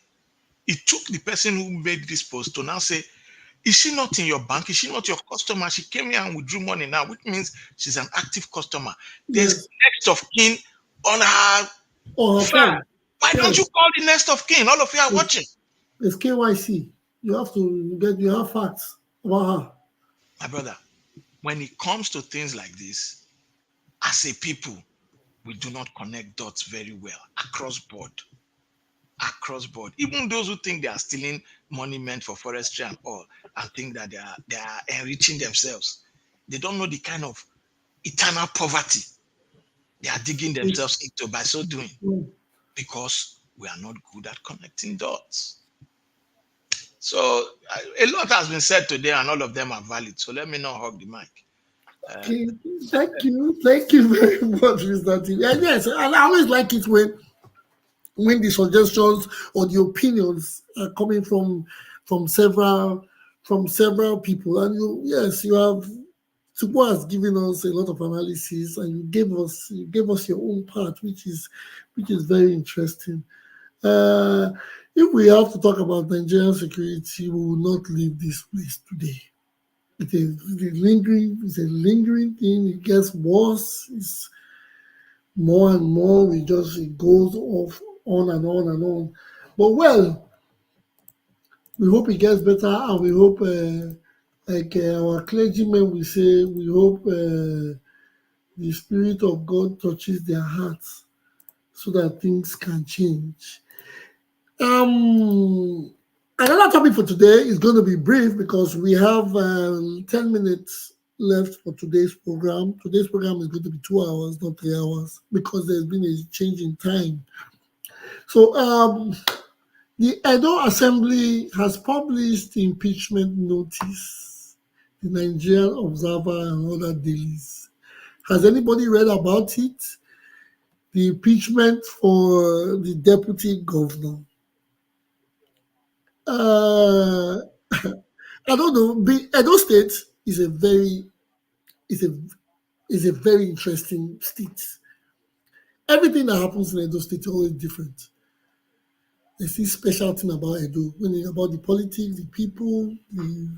It took the person who made this post to now say, is she not in your bank? Is she not your customer? She came here and withdrew money now, which means she's an active customer. There's next of kin on her flag. Why don't you call the next of kin? All of you are watching. It's KYC. You have facts about her. My brother, when it comes to things like this, as a people, we do not connect dots very well across board. Across board. Even those who think they are stealing money meant for forestry and all, and think that they are enriching themselves. They don't know the kind of eternal poverty they are digging themselves into by so doing. Because we are not good at connecting dots. So a lot has been said today and all of them are valid. So let me not hog the mic. Okay. Thank you very much, Mr. T. And yes, I always like it when the suggestions or the opinions are coming from several people. And you have Tupo has given us a lot of analysis, and you gave us your own part, which is very interesting. Uh, if we have to talk about Nigerian security, we will not leave this place today. It's a lingering thing. It gets worse. It's more and more. It goes off on and on and on. But well, we hope it gets better, and we hope, our clergymen will say, we hope the Spirit of God touches their hearts so that things can change. Another topic for today is going to be brief because we have 10 minutes left for today's program. Today's program is going to be 2 hours, not 3 hours, because there's been a change in time. So, the Edo Assembly has published the impeachment notice, the Nigerian Observer and other dailies. Has anybody read about it? The impeachment for the deputy governor. Uh, I don't know. Edo State is a is a is a very interesting state. Everything that happens in Edo State is always different. There's this special thing about Edo, when it's about the politics, the people, the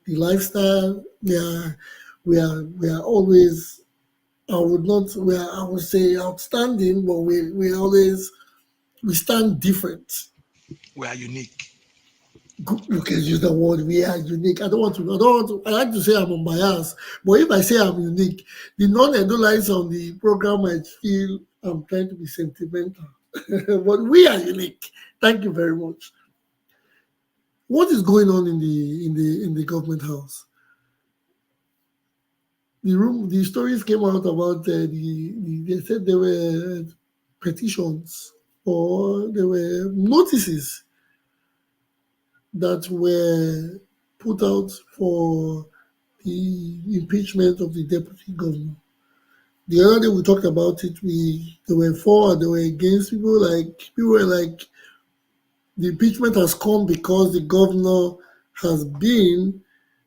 lifestyle. We are always, I would say outstanding, but we stand different. We are unique. You can use the word we are unique. I like to say I'm unbiased, but if I say I'm unique, the non-Edolites on the program might feel I'm trying to be sentimental. But we are unique. Thank you very much. What is going on in the government house? The stories came out about they said there were petitions or there were notices that were put out for the impeachment of the deputy governor. The other day we talked about it. There were for and there were against. People were like, the impeachment has come because the governor has been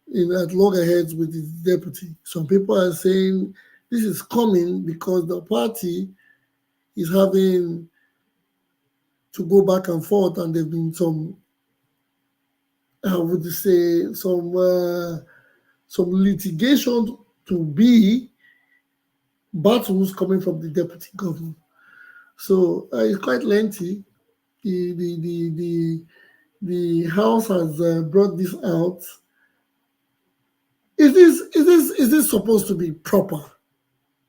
at loggerheads with his deputy. Some people are saying this is coming because the party is having to go back and forth, and there've been some, I would say, some litigation to be battles coming from the deputy governor. So it's quite lengthy. The House has brought this out. Is this supposed to be proper?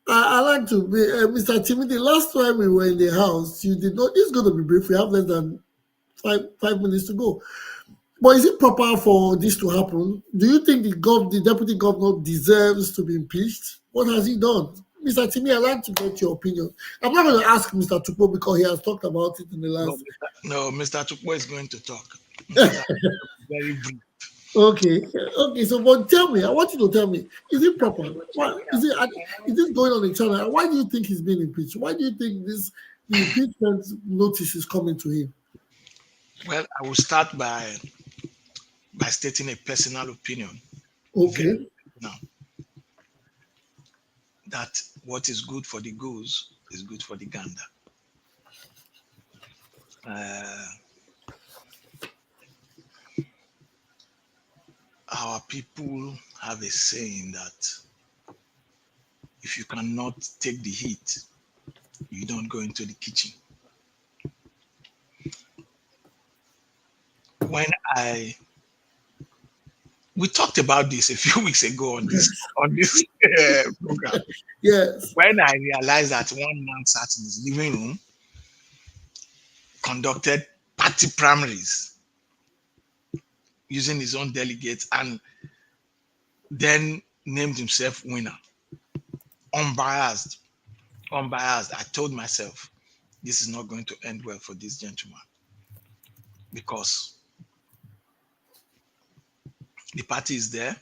I like to be, Mr. Timothy. Last time we were in the House, you did not. It's going to be brief. We have less than 5 minutes to go. But is it proper for this to happen? Do you think the deputy governor deserves to be impeached? What has he done? Mr. Timmy, I'd like to get your opinion. I'm not going to ask Mr. Tupo because he has talked about it in the last. No, Mr. Tukpo is going to talk. Very brief. Okay. So, but tell me, I want you to tell me, is it proper? Is this going on the channel? Why do you think he's being impeached? Why do you think the impeachment notice is coming to him? Well, I will start by stating a personal opinion. Okay. Now, that what is good for the goose is good for the gander. Our people have a saying that if you cannot take the heat, you don't go into the kitchen. We talked about this a few weeks ago on this program. Yes. When I realized that one man sat in his living room, conducted party primaries using his own delegates, and then named himself winner. Unbiased. I told myself, this is not going to end well for this gentleman, because the party is there.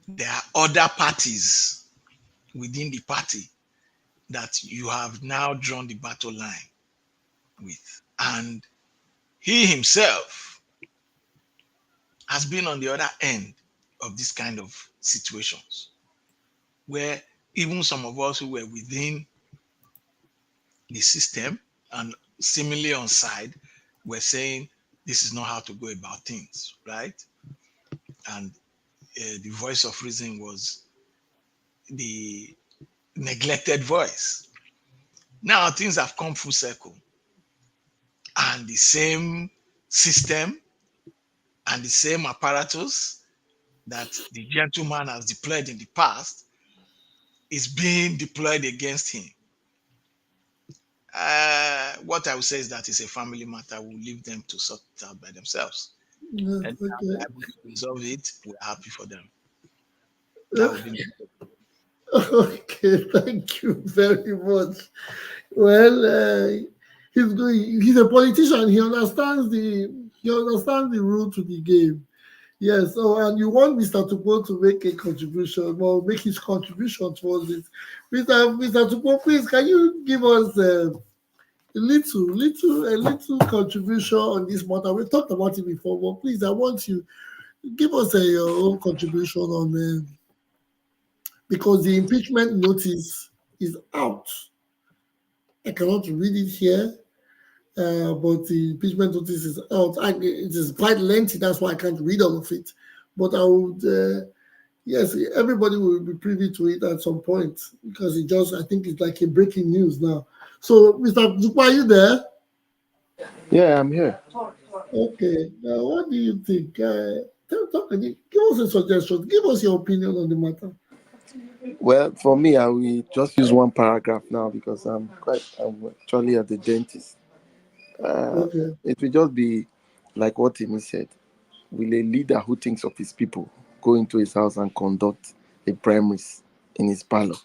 There are other parties within the party that you have now drawn the battle line with. And he himself has been on the other end of this kind of situations, where even some of us who were within the system and seemingly on side were saying this is not how to go about things, right? And the voice of reason was the neglected voice. Now things have come full circle, and the same system and the same apparatus that the gentleman has deployed in the past is being deployed against him. What I would say is that it's a family matter. We'll leave them to sort it out by themselves. Yeah, And if okay. they're able to resolve it, we're happy for them. That would be Okay, thank you very much. Well, he's a politician. He understands the rule to the game. Yes. So, and you want Mr. Tupo to make a contribution, well, make his contribution towards it. Mr. Tupo, please, can you give us a little contribution on this matter? We talked about it before, but please, I want you to give us your own contribution on because the impeachment notice is out. I cannot read it here, but the impeachment notice is out. It is quite lengthy, that's why I can't read all of it. But I would, yes, everybody will be privy to it at some point because I think it's like a breaking news now. So, Mr. Zupa, are you there? Yeah, I'm here. Okay. What do you think? Give us a suggestion. Give us your opinion on the matter. Well, for me, I will just use one paragraph now because I'm actually at the dentist. Okay. It will just be like what Timmy said. Will a leader who thinks of his people go into his house and conduct a primaries in his parlor?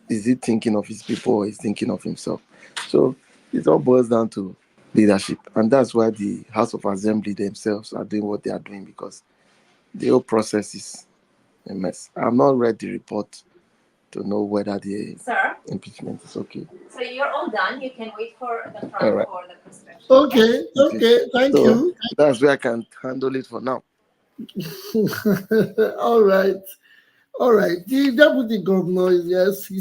Is he thinking of his people or is he thinking of himself? So it all boils down to leadership. And that's why the House of Assembly themselves are doing what they are doing, because the whole process is a mess. I've not read the report to know whether the impeachment is okay. So you're all done. You can wait for the front All right. for the construction. Okay. Thank So you. that's where I can handle it for now. All right. The deputy governor is, yes, he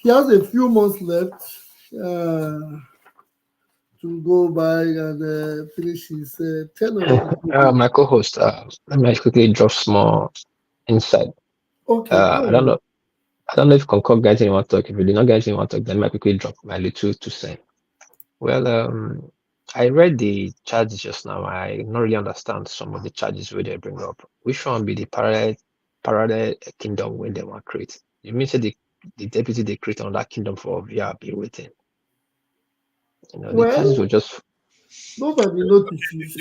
has a few months left to go by and finish his tenure. My co-host, let me quickly drop small insight. Okay. I don't know. I don't know if Concord guys anyone talk. If you do not guys anyone talk, then I might quickly drop my little to say. Well, I read the charges just now. I not really understand some of the charges where they bring up. Which one be the parallel kingdom when they want to create? You mean say the deputy they create on that kingdom for VRB waiting? You know, the charges were just. Those are the notices.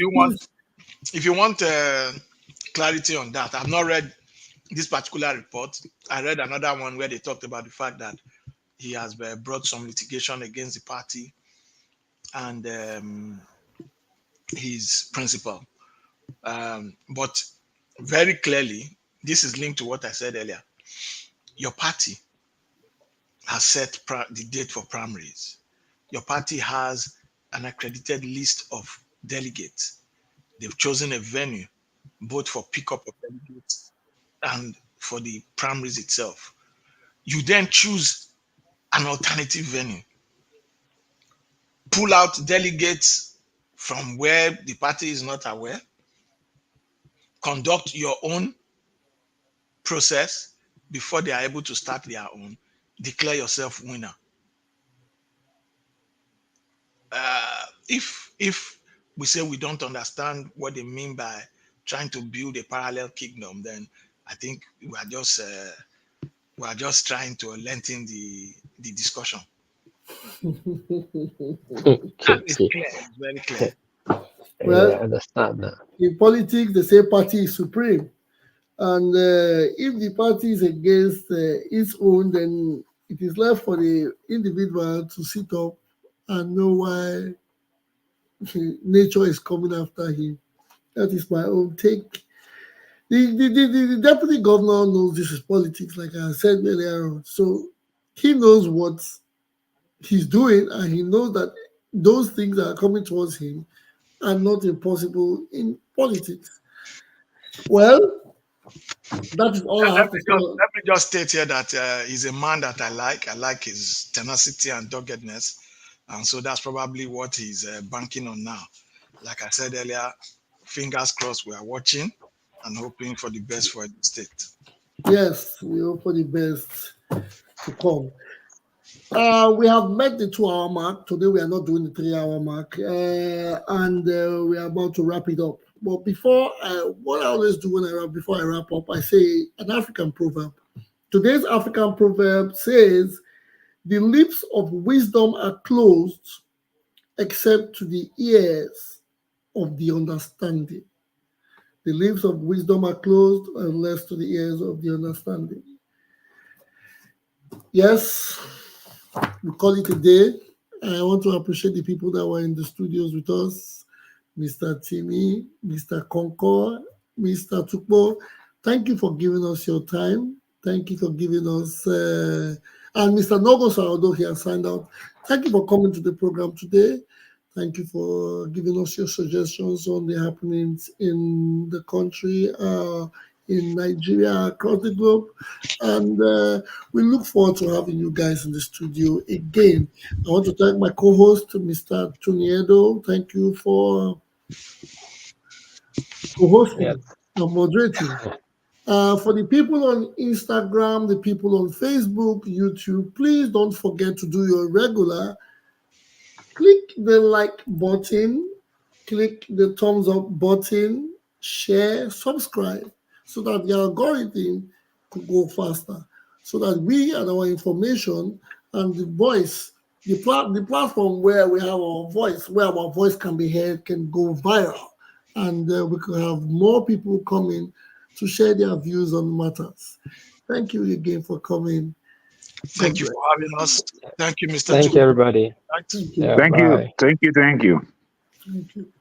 If you want clarity on that, I've not read this particular report. I read another one where they talked about the fact that he has brought some litigation against the party and his principal. But very clearly, this is linked to what I said earlier. Your party has set the date for primaries. Your party has an accredited list of delegates. They've chosen a venue, both for pickup of delegates and for the primaries itself. You then choose an alternative venue. Pull out delegates from where the party is not aware. Conduct your own process before they are able to start their own. Declare yourself winner. If we say we don't understand what they mean by trying to build a parallel kingdom, then I think we are just trying to lengthen the discussion. It's clear. It's very clear. Well, I understand that. In politics, they say party is supreme. And if the party is against its own, then it is left for the individual to sit up and know why nature is coming after him. That is my own take. The deputy governor knows this is politics, like I said earlier on. So he knows what he's doing, and he knows that those things that are coming towards him are not impossible in politics. Well, that is all I have to say. Let me just state here that he's a man that I like. I like his tenacity and doggedness. And so that's probably what he's banking on now. Like I said earlier, fingers crossed, we are watching and hoping for the best for the state. Yes, we hope for the best to come. We have met the 2-hour mark. Today we are not doing the 3-hour mark, and we are about to wrap it up. But before, what I always do before I wrap up, I say an African proverb. Today's African proverb says, "The lips of wisdom are closed, except to the ears of the understanding." The lips of wisdom are closed unless to the ears of the understanding. Yes, we call it a day. I want to appreciate the people that were in the studios with us, Mr. Timmy, Mr. Concord, Mr. Tukpo. Thank you for giving us your time. Thank you for giving us, and Mr. Nogos, although he has signed out, thank you for coming to the program today. Thank you for giving us your suggestions on the happenings in the country, in Nigeria, across the globe. And we look forward to having you guys in the studio again. I want to thank my co-host, Mr. Tuniedo. Thank you for co-hosting and moderating. For the people on Instagram, the people on Facebook, YouTube, please don't forget to do your regular. Click the like button, click the thumbs up button, share, subscribe, so that the algorithm could go faster, so that we and our information and the voice, the platform where we have our voice can be heard, can go viral, and we could have more people coming to share their views on matters. Thank you again for coming. Thank you for having us. Thank you, Mr. Thank you, everybody. Thank you. Yeah, Thank you. bye. Thank you. Thank you. Thank you.